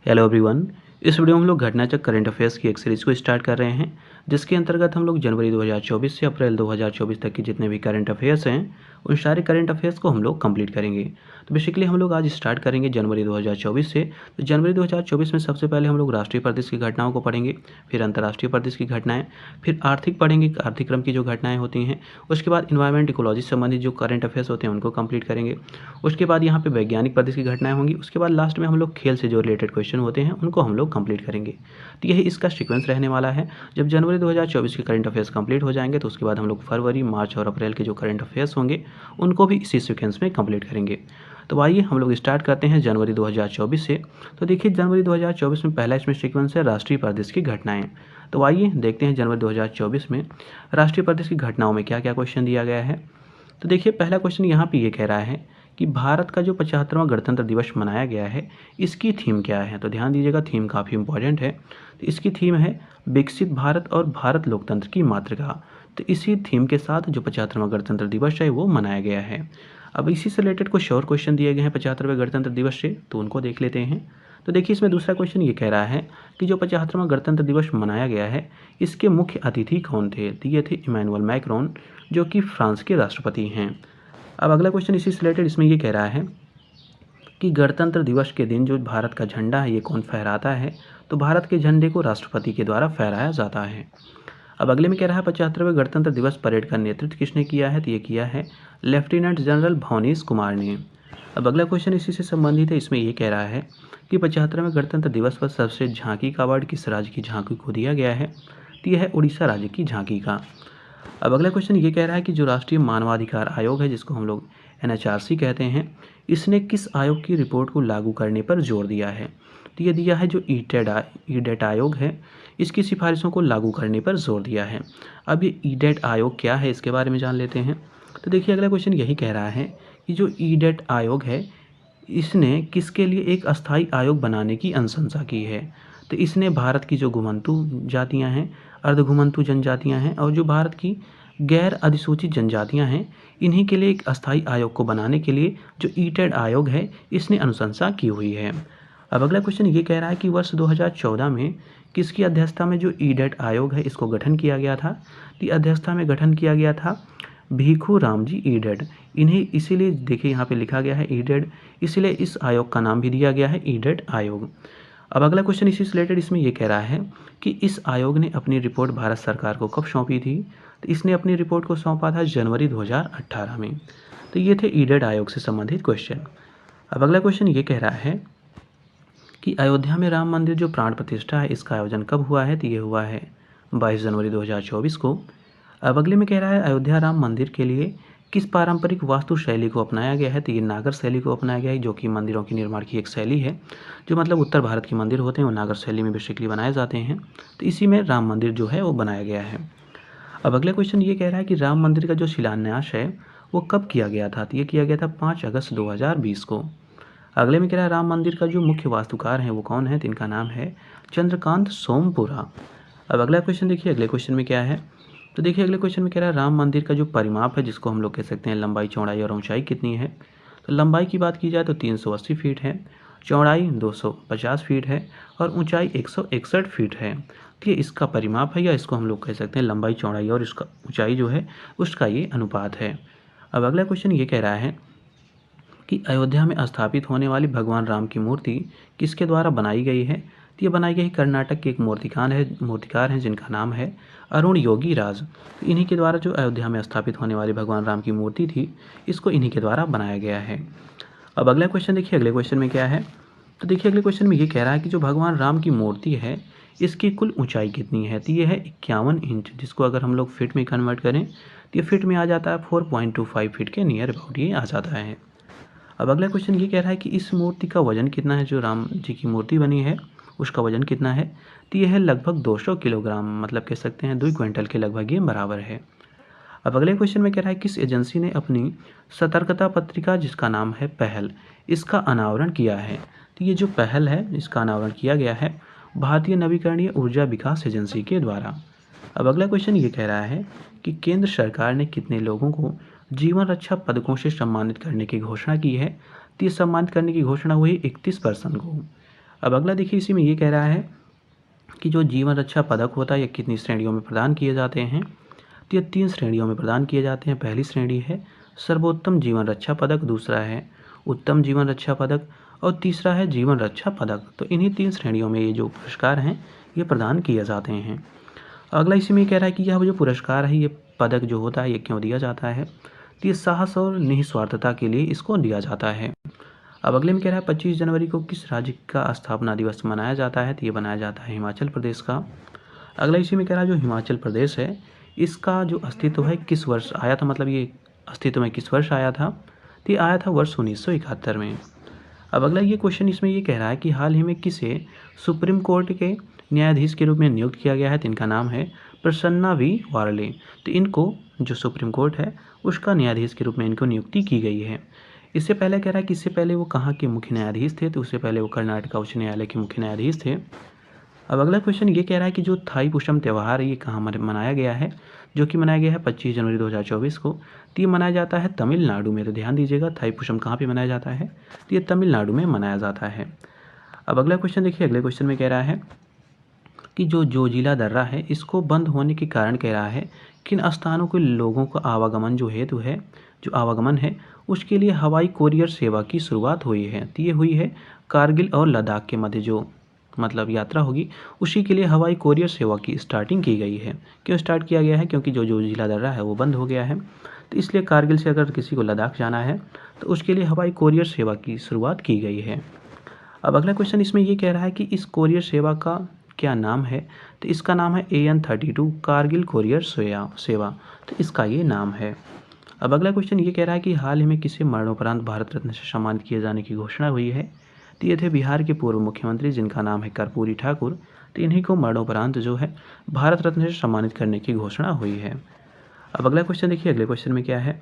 Hello everyone. इस video में हम लोग घटनाचक्र करंट अफेयर्स की एक सीरीज़ को स्टार्ट कर रहे हैं, जिसके अंतर्गत हम लोग जनवरी 2024 से अप्रैल 2024 तक की जितने भी करंट अफेयर्स हैं उन सारे करंट अफेयर्स को हम लोग कंप्लीट करेंगे। तो बेसिकली हम लोग आज स्टार्ट करेंगे जनवरी 2024 से। तो जनवरी 2024 में सबसे पहले हम लोग राष्ट्रीय परिदृश्य की घटनाओं को पढ़ेंगे, फिर अंतर्राष्ट्रीय परिदृश्य की घटनाएँ, फिर आर्थिक पढ़ेंगे, आर्थिक क्रम की जो घटनाएँ होती हैं। उसके बाद इन्वायरमेंट इकोलॉजी से संबंधित जो करंट अफेयर्स होते हैं उनको कंप्लीट करेंगे। उसके बाद यहाँ पे वैज्ञानिक परिदृश्य की घटनाएँ होंगी। उसके बाद लास्ट में हम लोग खेल से जो रिलेटेड क्वेश्चन होते हैं उनको हम लोग कंप्लीट करेंगे। तो यही इसका सीक्वेंस रहने वाला है। जब जनवरी 2024 के करंट अफेयर्स कंप्लीट हो जाएंगे तो उसके बाद हम लोग फरवरी, मार्च और अप्रैल के जो करंट अफेयर्स होंगे उनको भी इसी सीक्वेंस में कंप्लीट करेंगे। तो आइए हम लोग स्टार्ट करते हैं जनवरी 2024 से। तो देखिए जनवरी 2024 में पहला इसमें सीक्वेंस है राष्ट्रीय परिदृश्य की घटनाएं। तो आइए देखते हैं जनवरी 2024 में राष्ट्रीय परिदृश्य की घटनाओं में क्या क्या क्वेश्चन दिया गया है। तो देखिए पहला क्वेश्चन यहाँ पे ये कह रहा है कि भारत का जो 75वां गणतंत्र दिवस मनाया गया है इसकी थीम क्या है। तो ध्यान दीजिएगा, थीम काफ़ी इंपॉर्टेंट है। तो इसकी थीम है विकसित भारत और भारत लोकतंत्र की मातृका। तो इसी थीम के साथ जो 75वां गणतंत्र दिवस है वो मनाया गया है। अब इसी से रिलेटेड कुछ और क्वेश्चन दिए गए हैं 75वें गणतंत्र दिवस से, तो उनको देख लेते हैं। तो देखिए इसमें दूसरा क्वेश्चन ये कह रहा है कि जो 75वां गणतंत्र दिवस मनाया गया है इसके मुख्य अतिथि कौन थे। तो ये थे इमैनुअल मैक्रोन, जो कि फ्रांस के राष्ट्रपति हैं। अब अगला क्वेश्चन इसी से रिलेटेड इसमें ये कह रहा है कि गणतंत्र दिवस के दिन जो भारत का झंडा है ये कौन फहराता है। तो भारत के झंडे को राष्ट्रपति के द्वारा फहराया जाता है। अब अगले में कह रहा है 75वें गणतंत्र दिवस परेड का नेतृत्व किसने किया है। तो ये किया है लेफ्टिनेंट जनरल भवनीश कुमार ने। अब अगला क्वेश्चन इसी से संबंधित है। इसमें ये कह रहा है कि 75वें गणतंत्र दिवस पर सबसे झांकी का अवार्ड किस राज्य की झांकी को दिया गया है। तो यह है उड़ीसा राज्य की झांकी का। अब अगला क्वेश्चन ये कह रहा है कि जो राष्ट्रीय मानवाधिकार आयोग है, जिसको हम लोग NHRC कहते हैं, इसने किस आयोग की रिपोर्ट को लागू करने पर जोर दिया है। तो ये दिया है जो ईडेट आयोग है, इसकी सिफारिशों को लागू करने पर जोर दिया है। अब ये ईडेट आयोग क्या है इसके बारे में जान लेते हैं। तो देखिए अगला क्वेश्चन यही कह रहा है कि जो ईडेट आयोग है इसने किसके लिए एक अस्थायी आयोग बनाने की अनुशंसा की है। तो इसने भारत की जो घुमंतू जातियां हैं, अर्धघुमंतू जनजातियां हैं और जो भारत की गैर अधिसूचित जनजातियां हैं, इन्हीं के लिए एक अस्थायी आयोग को बनाने के लिए जो ईटेड आयोग है इसने अनुशंसा की हुई है। अब अगला क्वेश्चन ये कह रहा है कि वर्ष 2014 में किसकी अध्यक्षता में जो ईडेट आयोग है इसको गठन किया गया था। तो अध्यक्षता में गठन किया गया था भीखू रामजी ईडेड। इन्हें इसीलिए देखिए यहाँ पे लिखा गया है ईडेड, इसीलिए इस आयोग का नाम भी दिया गया है ईडेड आयोग। अब अगला क्वेश्चन इसी से रिलेटेड इसमें यह कह रहा है कि इस आयोग ने अपनी रिपोर्ट भारत सरकार को कब सौंपी थी। तो इसने अपनी रिपोर्ट को सौंपा था जनवरी 2018 में। तो ये थे ईडेड आयोग से संबंधित क्वेश्चन। अब अगला क्वेश्चन ये कह रहा है कि अयोध्या में राम मंदिर जो प्राण प्रतिष्ठा है इसका आयोजन कब हुआ है। तो ये हुआ है 22 जनवरी 2024 को। अब अगले में कह रहा है अयोध्या राम मंदिर के लिए किस पारंपरिक वास्तु शैली को अपनाया गया है। तो ये नागर शैली को अपनाया गया है, जो कि मंदिरों के निर्माण की एक शैली है। जो मतलब उत्तर भारत के मंदिर होते हैं वो नागर शैली में बेसिकली बनाए जाते हैं। तो इसी में राम मंदिर जो है वो बनाया गया है। अब अगला क्वेश्चन ये कह रहा है कि राम मंदिर का जो शिलान्यास है वो कब किया गया था। तो ये किया गया था 5 अगस्त 2020 को। अगले में कह रहा है राम मंदिर का जो मुख्य वास्तुकार हैं वो कौन है। तो इनका नाम है चंद्रकांत सोमपुरा। अब अगला क्वेश्चन देखिए, अगले क्वेश्चन में क्या है। तो देखिए अगले क्वेश्चन में कह रहा है राम मंदिर का जो परिमाप है, जिसको हम लोग कह सकते हैं लंबाई, चौड़ाई और ऊंचाई कितनी है। तो लंबाई की बात की जाए तो 380 फीट है, चौड़ाई 250 फीट है और ऊंचाई 161 फीट है। तो ये इसका परिमाप है, या इसको हम लोग कह सकते हैं लंबाई, चौड़ाई और इसका ऊंचाई जो है उसका ये अनुपात है। अब अगला क्वेश्चन ये कह रहा है कि अयोध्या में स्थापित होने वाली भगवान राम की मूर्ति किसके द्वारा बनाई गई है। तो ये बनाई गई कर्नाटक के एक मूर्तिकार हैं जिनका नाम है अरुण योगी राज। तो इन्हीं के द्वारा जो अयोध्या में स्थापित होने वाली भगवान राम की मूर्ति थी इसको इन्हीं के द्वारा बनाया गया है। अब अगला क्वेश्चन देखिए, अगले क्वेश्चन में क्या है। तो देखिए अगले क्वेश्चन में ये कह रहा है कि जो भगवान राम की मूर्ति है इसकी कुल ऊंचाई कितनी है। तो ये है 51 इंच, जिसको अगर हम लोग फिट में कन्वर्ट करें तो ये फिट में आ जाता है 4.25 फीट के नियर अबाउट ये आ जाता है। अब अगला क्वेश्चन ये कह रहा है कि इस मूर्ति का वजन कितना है। जो राम जी की मूर्ति बनी है उसका वजन कितना है। तो यह है लगभग 200 किलोग्राम, मतलब कह सकते हैं 2 क्विंटल के लगभग ये बराबर है। अब अगले क्वेश्चन में कह रहा है किस एजेंसी ने अपनी सतर्कता पत्रिका, जिसका नाम है पहल, इसका अनावरण किया है। तो ये जो पहल है इसका अनावरण किया गया है भारतीय नवीकरणीय ऊर्जा विकास एजेंसी के द्वारा। अब अगला क्वेश्चन ये कह रहा है कि केंद्र सरकार ने कितने लोगों को जीवन रक्षा पदकों से सम्मानित करने की घोषणा की है। तो ये सम्मानित करने की घोषणा हुई 31 पर्सन को। अब अगला देखिए, इसी में ये कह रहा है कि जो जीवन रक्षा पदक होता है ये कितनी श्रेणियों में प्रदान किए जाते हैं। तो ये 3 श्रेणियों में प्रदान किए जाते हैं। पहली श्रेणी है सर्वोत्तम जीवन रक्षा पदक, दूसरा है उत्तम जीवन रक्षा पदक और तीसरा है जीवन रक्षा पदक। तो इन्हीं 3 श्रेणियों में ये जो पुरस्कार हैं ये प्रदान किए जाते हैं। अगला इसी में कह रहा है कि यह जो पुरस्कार है, ये पदक जो होता है ये क्यों दिया जाता है। तो ये साहस और निस्वार्थता के लिए इसको दिया जाता है। अब अगले में कह रहा है 25 जनवरी को किस राज्य का स्थापना दिवस मनाया जाता है। तो ये मनाया जाता है हिमाचल प्रदेश का। अगला इसी में कह रहा है जो हिमाचल प्रदेश है इसका जो अस्तित्व है किस वर्ष आया था, मतलब ये अस्तित्व में किस वर्ष आया था। तो ये आया था वर्ष 1971 में। अब अगला ये क्वेश्चन इसमें ये कह रहा है कि हाल ही में किसे सुप्रीम कोर्ट के न्यायाधीश के रूप में नियुक्त किया गया है। तो इनका नाम है प्रसन्ना वी वार्ले। तो इनको जो सुप्रीम कोर्ट है उसका न्यायाधीश के रूप में इनको नियुक्ति की गई है। इससे पहले कह रहा है कि इससे पहले वो कहाँ के मुख्य न्यायाधीश थे। तो उससे पहले वो कर्नाटक उच्च न्यायालय के मुख्य न्यायाधीश थे। अब अगला क्वेश्चन ये कह रहा है कि जो थाई पुषम त्यौहार है ये कहाँ मनाया गया है, जो कि मनाया गया है 25 जनवरी 2024 को। तो ये मनाया जाता है तमिलनाडु में। तो ध्यान दीजिएगा थाई पुषम कहाँ पे मनाया जाता है, तो ये तमिलनाडु में मनाया जाता है। अब अगला क्वेश्चन देखिए, अगले क्वेश्चन में कह रहा है कि जो जोजिला दर्रा है इसको बंद होने के कारण कह रहा है किन स्थानों के लोगों का आवागमन जो हेतु है, जो आवागमन है उसके लिए हवाई कोरियर सेवा की शुरुआत हुई है। तो ये हुई है कारगिल और लद्दाख के मध्य जो मतलब यात्रा होगी उसी के लिए हवाई कोरियर सेवा की स्टार्टिंग की गई है। क्यों स्टार्ट किया गया है, क्योंकि जो जोजिला दर्रा है वो बंद हो गया है। तो इसलिए कारगिल से अगर किसी को लद्दाख जाना है तो उसके लिए हवाई कोरियर सेवा की शुरुआत की गई है। अब अगला क्वेश्चन इसमें ये कह रहा है कि इस कोरियर सेवा का क्या नाम है। तो इसका नाम है AN32 कारगिल कोरियर सेवा। तो इसका ये नाम है। अब अगला क्वेश्चन ये कह रहा है कि हाल ही में किसे मरणोपरांत भारत रत्न से सम्मानित किए जाने की घोषणा हुई है। तो ये थे बिहार के पूर्व मुख्यमंत्री जिनका नाम है कर्पूरी ठाकुर। तो इन्हीं को मरणोपरांत जो है भारत रत्न से सम्मानित करने की घोषणा हुई है। अब अगला क्वेश्चन देखिए, अगले क्वेश्चन में क्या है।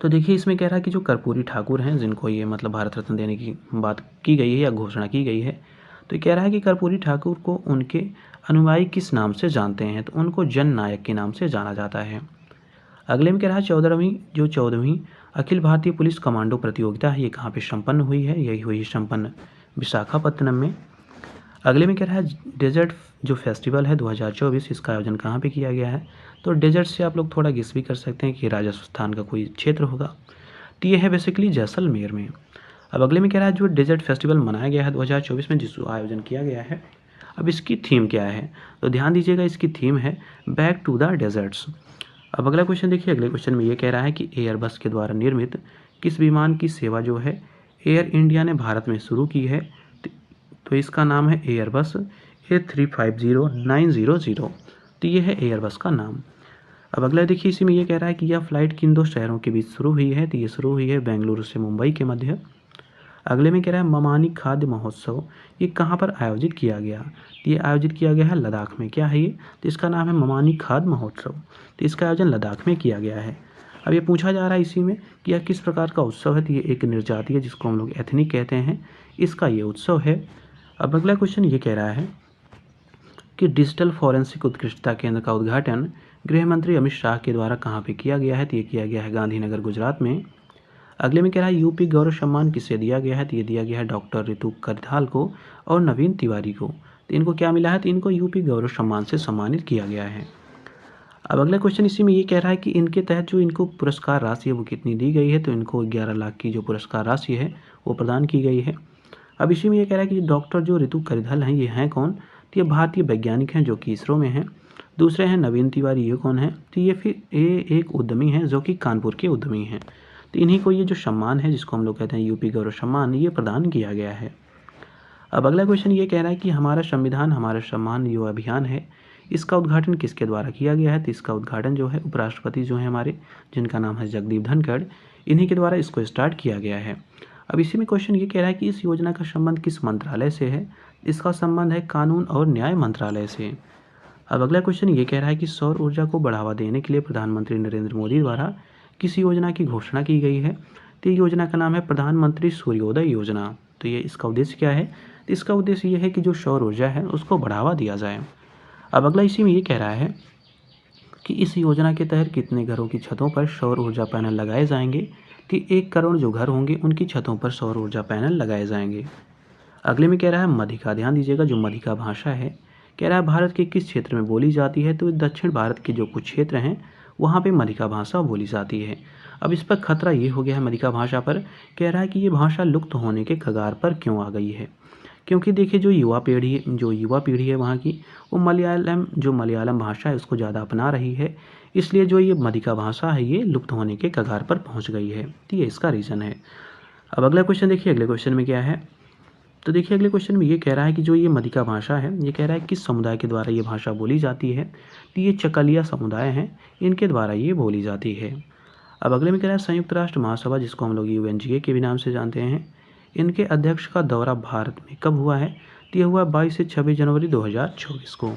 तो देखिए इसमें कह रहा है कि जो कर्पूरी ठाकुर हैं जिनको ये मतलब भारत रत्न देने की बात की गई है या घोषणा की गई है, तो ये कह रहा है कि कर्पूरी ठाकुर को उनके अनुयायी किस नाम से जानते हैं। तो उनको जन नायक के नाम से जाना जाता है। अगले में कह रहा है 14वीं अखिल भारतीय पुलिस कमांडो प्रतियोगिता है ये कहाँ पे संपन्न हुई है, यही हुई संपन्न विशाखापत्तनम में। अगले में कह रहा है डेजर्ट जो फेस्टिवल है 2024 इसका आयोजन कहाँ पे किया गया है। तो डेजर्ट से आप लोग थोड़ा गेस भी कर सकते हैं कि राजस्थान का कोई क्षेत्र होगा। तो ये है बेसिकली जैसलमेर में। अब अगले में कह रहा है जो डेजर्ट फेस्टिवल मनाया गया है 2024 में जिसका आयोजन किया गया है, अब इसकी थीम क्या है। तो ध्यान दीजिएगा इसकी थीम है बैक टू द डेजर्ट्स। अब अगला क्वेश्चन देखिए, अगले क्वेश्चन में ये कह रहा है कि एयरबस के द्वारा निर्मित किस विमान की सेवा जो है एयर इंडिया ने भारत में शुरू की है। तो इसका नाम है एयरबस A350-900। तो ये है एयरबस का नाम। अब अगला देखिए, इसी में ये कह रहा है कि यह फ्लाइट किन दो शहरों के बीच शुरू हुई है। तो ये शुरू हुई है बेंगलुरु से मुंबई के मध्य। अगले में कह रहा है ममानी खाद्य महोत्सव ये कहाँ पर आयोजित किया गया। तो ये आयोजित किया गया है लद्दाख में। क्या है ये, तो इसका नाम है ममानी खाद्य महोत्सव। तो इसका आयोजन लद्दाख में किया गया है। अब ये पूछा जा रहा है इसी में कि यह किस प्रकार का उत्सव है। तो ये एक निर्जातीय जिसको हम लोग एथनिक कहते हैं इसका ये उत्सव है। अब अगला क्वेश्चन ये कह रहा है कि डिजिटल फॉरेंसिक उत्कृष्टता केंद्र का उद्घाटन गृह मंत्री अमित शाह के द्वारा कहाँ पे किया गया है। तो ये किया गया है गांधीनगर गुजरात में। अगले में कह रहा है यूपी गौरव सम्मान किसे दिया गया है। तो ये दिया गया है डॉक्टर ऋतु करिथाल को और नवीन तिवारी को। तो इनको क्या मिला है, तो इनको यूपी गौरव सम्मान से सम्मानित किया गया है। अब अगला क्वेश्चन इसी में ये कह रहा है कि इनके तहत जो इनको पुरस्कार राशि है वो कितनी दी गई है। तो इनको 11 लाख की जो पुरस्कार राशि है वो प्रदान की गई है। अब इसी में ये कह रहा है कि डॉक्टर जो ऋतु करिथाल हैं ये हैं कौन। तो ये भारतीय वैज्ञानिक हैं जो कि इसरो में हैं। दूसरे हैं नवीन तिवारी, ये कौन है, तो ये फिर ये एक उद्यमी हैं जो कि कानपुर के उद्यमी हैं। तो इन्हीं को ये जो सम्मान है जिसको हम लोग कहते हैं यूपी गौरव सम्मान ये प्रदान किया गया है। अब अगला क्वेश्चन ये कह रहा है कि हमारा संविधान हमारा सम्मान जो अभियान है इसका उद्घाटन किसके द्वारा किया गया है। तो इसका उद्घाटन जो है उपराष्ट्रपति जो है हमारे जिनका नाम है जगदीप धनखड़, इन्हीं के द्वारा इसको स्टार्ट किया गया है। अब इसी में क्वेश्चन ये कह रहा है कि इस योजना का संबंध किस मंत्रालय से है। इसका संबंध है कानून और न्याय मंत्रालय से। अब अगला क्वेश्चन ये कह रहा है कि सौर ऊर्जा को बढ़ावा देने के लिए प्रधानमंत्री नरेंद्र मोदी द्वारा किस योजना की घोषणा की गई है। तो योजना का नाम है प्रधानमंत्री सूर्योदय योजना। तो ये इसका उद्देश्य क्या है, तो इसका उद्देश्य ये है कि जो सौर ऊर्जा है उसको बढ़ावा दिया जाए। अब अगला इसी में ये कह रहा है कि इस योजना के तहत कितने घरों की छतों पर सौर ऊर्जा पैनल लगाए जाएंगे। कि 1 करोड़ जो घर होंगे उनकी छतों पर सौर ऊर्जा पैनल लगाए जाएंगे। अगले में कह रहा है मधिका, ध्यान दीजिएगा जो मधिका भाषा है कह रहा है भारत के किस क्षेत्र में बोली जाती है, तो दक्षिण भारत के जो कुछ क्षेत्र हैं वहाँ पे मधिका भाषा बोली जाती है। अब इस पर खतरा ये हो गया है मधिका भाषा पर, कह रहा है कि ये भाषा लुप्त होने के कगार पर क्यों आ गई है। क्योंकि देखिए जो युवा पीढ़ी है वहाँ की, वो मलयालम भाषा है उसको ज़्यादा अपना रही है, इसलिए जो ये मधिका भाषा है ये लुप्त होने के कगार पर पहुँच गई है। तो ये इसका रीज़न है। अब अगला क्वेश्चन देखिए, अगले क्वेश्चन में क्या है, तो देखिए अगले क्वेश्चन में ये कह रहा है कि जो ये मधिका भाषा है ये कह रहा है किस समुदाय के द्वारा ये भाषा बोली जाती है, तो ये चकलिया समुदाय हैं, इनके द्वारा ये बोली जाती है। अब अगले में कह रहा है संयुक्त राष्ट्र महासभा, जिसको हम लोग UNGA के भी नाम से जानते हैं, इनके अध्यक्ष का दौरा भारत में कब हुआ है, तो ये हुआ 22 से 26 जनवरी 2024 को।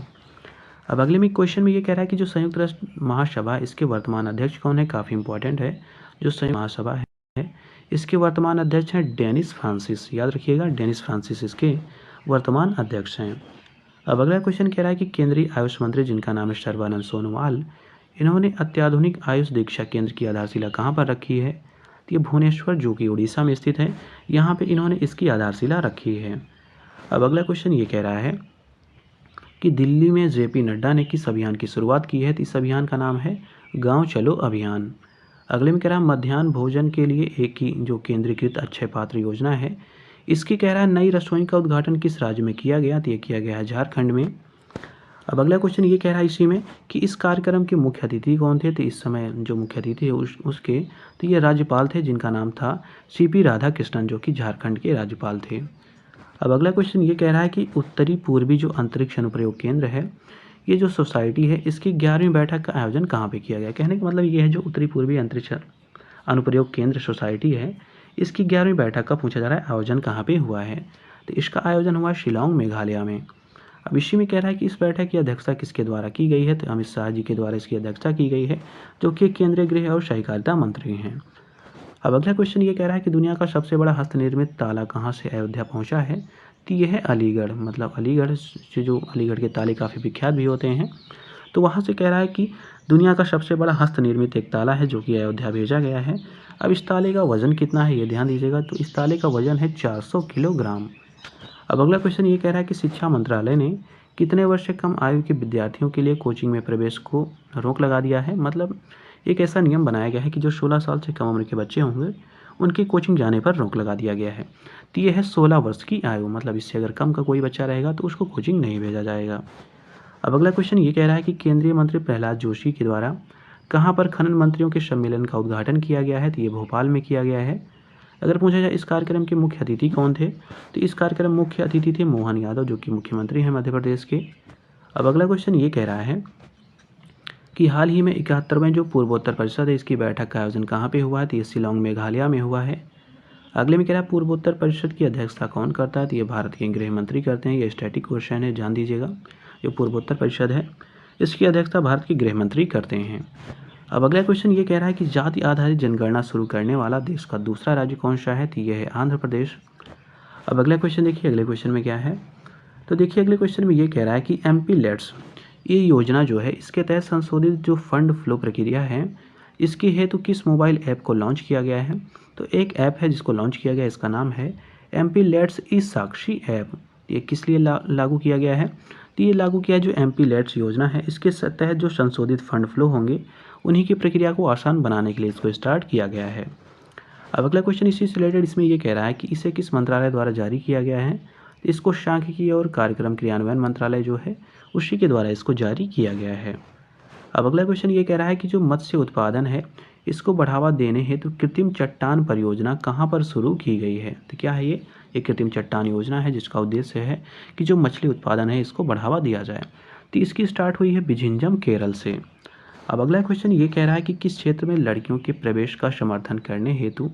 अब अगले में क्वेश्चन में ये कह रहा है कि जो संयुक्त राष्ट्र महासभा इसके वर्तमान अध्यक्ष कौन है, काफ़ी इंपॉर्टेंट है। जो संयुक्त महासभा है इसके वर्तमान अध्यक्ष हैं डेनिस फ्रांसिस, याद रखिएगा डेनिस फ्रांसिस इसके वर्तमान अध्यक्ष हैं। अब अगला क्वेश्चन कह रहा है कि केंद्रीय आयुष मंत्री जिनका नाम है सर्बानंद सोनोवाल, इन्होंने अत्याधुनिक आयुष दीक्षा केंद्र की आधारशिला कहाँ पर रखी है, तो ये भुवनेश्वर जो कि उड़ीसा में स्थित है, यहाँ पे इन्होंने इसकी आधारशिला रखी है। अब अगला क्वेश्चन ये कह रहा है कि दिल्ली में JP नड्डा ने किस अभियान की शुरुआत की है, तो इस अभियान का नाम है गाँव चलो अभियान। अगले में कह रहा है मध्याह्न भोजन के लिए एक ही जो केंद्रीकृत अक्षय पात्र योजना है, इसकी कह रहा है नई रसोई का उद्घाटन किस राज्य में किया गया, तो ये किया गया है झारखंड में। अब अगला क्वेश्चन ये कह रहा है इसी में कि इस कार्यक्रम के मुख्य अतिथि कौन थे, तो इस समय जो मुख्य अतिथि है उसके तो ये राज्यपाल थे जिनका नाम था CP राधाकृष्णन, जो कि झारखंड के राज्यपाल थे। अब अगला क्वेश्चन ये कह रहा है कि उत्तरी पूर्वी जो अंतरिक्ष अनुप्रयोग केंद्र है, ये जो सोसाइटी है इसकी 11वीं बैठक का आयोजन कहाँ पे किया गया। कहने का मतलब ये है जो उत्तरी पूर्वी अंतरिक्ष अनुप्रयोग केंद्र सोसाइटी है, इसकी 11वीं बैठक का पूछा जा रहा है आयोजन कहाँ पे हुआ है, तो इसका आयोजन हुआ शिलांग मेघालय में। अब इसी में कह रहा है कि इस बैठक की अध्यक्षता किसके द्वारा की गई है, तो अमित शाह जी के द्वारा इसकी अध्यक्षता की गई है, जो कि केंद्रीय गृह और सहकारिता मंत्री हैं। अब अगला क्वेश्चन ये कह रहा है कि दुनिया का सबसे बड़ा हस्तनिर्मित ताला कहाँ से अयोध्या पहुँचा है, तो यह है अलीगढ़। मतलब अलीगढ़ से जो अलीगढ़ के ताले काफ़ी विख्यात भी होते हैं, तो वहाँ से कह रहा है कि दुनिया का सबसे बड़ा हस्तनिर्मित एक ताला है जो कि अयोध्या भेजा गया है। अब इस ताले का वजन कितना है ये ध्यान दीजिएगा, तो इस ताले का वजन है 400 किलोग्राम। अब अगला क्वेश्चन ये कह रहा है कि शिक्षा मंत्रालय ने कितने वर्ष से कम आयु के विद्यार्थियों के लिए कोचिंग में प्रवेश को रोक लगा दिया है। मतलब एक ऐसा नियम बनाया गया है कि जो 16 साल से कम उम्र के बच्चे होंगे उनकी कोचिंग जाने पर रोक लगा दिया गया है। तो ये है 16 वर्ष की आयु, मतलब इससे अगर कम का कोई बच्चा रहेगा तो उसको कोचिंग नहीं भेजा जाएगा। अब अगला क्वेश्चन ये कह रहा है कि केंद्रीय मंत्री प्रहलाद जोशी के द्वारा कहाँ पर खनन मंत्रियों के सम्मेलन का उद्घाटन किया गया है, तो ये भोपाल में किया गया है। अगर पूछा जाए इस कार्यक्रम के मुख्य अतिथि कौन थे, तो इस कार्यक्रम मुख्य अतिथि थे मोहन यादव, जो कि मुख्यमंत्री हैं मध्य प्रदेश के। अब अगला क्वेश्चन ये कह रहा है कि हाल ही में 71वें जो पूर्वोत्तर परिषद है इसकी बैठक का आयोजन कहाँ पे हुआ है, तो ये शिलांग मेघालय में हुआ है। अगले में कह रहा है पूर्वोत्तर परिषद की अध्यक्षता कौन करता है, तो ये भारत के गृह मंत्री करते हैं। ये स्टैटिक क्वेश्चन है, जान दीजिएगा। जो पूर्वोत्तर परिषद है इसकी अध्यक्षता भारत के गृह मंत्री करते हैं। अब अगला क्वेश्चन ये कह रहा है कि जाति आधारित जनगणना शुरू करने वाला देश का दूसरा राज्य कौन सा है, तो यह है आंध्र प्रदेश। अब अगला क्वेश्चन देखिए, अगले क्वेश्चन में क्या है, तो देखिए अगले क्वेश्चन में ये कह रहा है कि MP लेट्स ये योजना जो है इसके तहत संशोधित जो फंड फ्लो प्रक्रिया है इसके हेतु किस मोबाइल ऐप को लॉन्च किया गया है। तो एक ऐप है जिसको लॉन्च किया गया, इसका नाम है MP let's E Sakshi app. ये किस लिए लागू किया गया है, तो ये लागू किया जो MP लेट्स योजना है इसके तहत जो संशोधित फंड फ्लो होंगे उन्हीं की प्रक्रिया को आसान बनाने के लिए इसको स्टार्ट किया गया है। अब अगला क्वेश्चन इसी से रिलेटेड इसमें ये कह रहा है कि इसे किस मंत्रालय द्वारा जारी किया गया है, तो इसको सांख्यिकी और कार्यक्रम क्रियान्वयन मंत्रालय जो है उसी के द्वारा इसको जारी किया गया है। अब अगला क्वेश्चन ये कह रहा है कि जो मत्स्य उत्पादन है इसको बढ़ावा देने हेतु कृत्रिम चट्टान परियोजना कहाँ पर शुरू की गई है, तो क्या है ये कृत्रिम चट्टान योजना है जिसका उद्देश्य है कि जो मछली उत्पादन है इसको बढ़ावा दिया जाए। तो इसकी स्टार्ट हुई है बिझिंजम केरल से। अब अगला क्वेश्चन ये कह रहा है कि किस क्षेत्र में लड़कियों के प्रवेश का समर्थन करने हेतु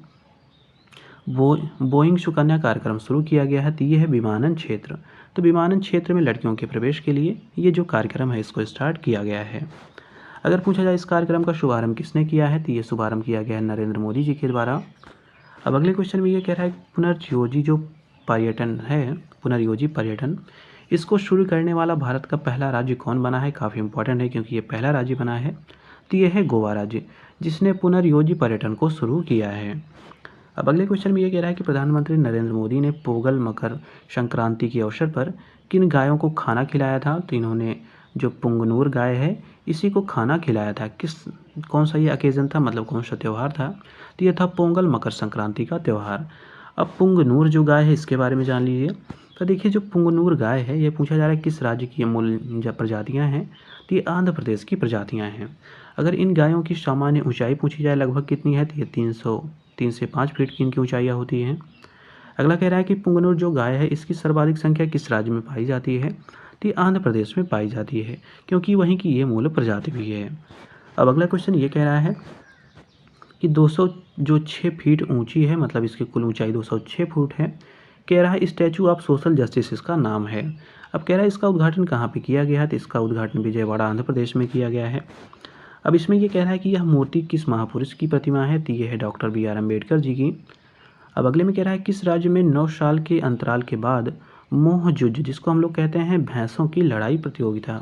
बोइंग सुकन्या कार्यक्रम शुरू किया गया है, तो ये है विमानन क्षेत्र। तो विमानन क्षेत्र में लड़कियों के प्रवेश के लिए ये जो कार्यक्रम है इसको स्टार्ट किया गया है। अगर पूछा जाए इस कार्यक्रम का शुभारंभ किसने किया है, तो ये शुभारंभ किया गया है नरेंद्र मोदी जी के द्वारा। अब अगले क्वेश्चन में ये कह रहा है पुनर्योजी जो पर्यटन है, पुनर्योजी पर्यटन इसको शुरू करने वाला भारत का पहला राज्य कौन बना है। काफ़ी इंपॉर्टेंट है क्योंकि ये पहला राज्य बना है, तो ये है गोवा राज्य जिसने पुनर्योजी पर्यटन को शुरू किया है। अब अगले क्वेश्चन में ये कह रहा है कि प्रधानमंत्री नरेंद्र मोदी ने पोंगल मकर संक्रांति के अवसर पर किन गायों को खाना खिलाया था? तो इन्होंने जो पुंगनूर गाय है इसी को खाना खिलाया था। कौन सा ये अकेजन था, मतलब कौन सा त्यौहार था? तो ये था पोंगल मकर संक्रांति का त्यौहार। अब पुंगनूर जो गाय है इसके बारे में जान लीजिए। तो देखिए जो पुंगनूर गाय है ये पूछा जा रहा है किस राज्य की ये मूल प्रजातियाँ हैं? तो ये आंध्र प्रदेश की प्रजातियाँ हैं। अगर इन गायों की सामान्य ऊंचाई पूछी जाए लगभग कितनी है? तो ये 3 से 5 फीट की इनकी ऊंचाइयाँ होती हैं। अगला कह रहा है कि पुंगनूर जो गाय है इसकी सर्वाधिक संख्या किस राज्य में पाई जाती है? तो ये आंध्र प्रदेश में पाई जाती है क्योंकि वहीं की ये मूल प्रजाति भी है। अब अगला क्वेश्चन ये कह रहा है कि 206 फीट ऊंची है, मतलब इसकी कुल ऊंचाई 206 फुट है। कह रहा है स्टैचू ऑफ सोशल जस्टिस इसका नाम है। अब कह रहा है इसका उद्घाटन कहाँ पे किया गया है? तो इसका उद्घाटन विजयवाड़ा आंध्र प्रदेश में किया गया है। अब इसमें ये कह रहा है कि यह मूर्ति किस महापुरुष की प्रतिमा है? तो ये है doctor B are Ambedkar ji की। अब अगले में कह रहा है किस राज्य में 9 साल के अंतराल के बाद मोहजुज, जिसको हम लोग कहते हैं भैंसों की लड़ाई प्रतियोगिता,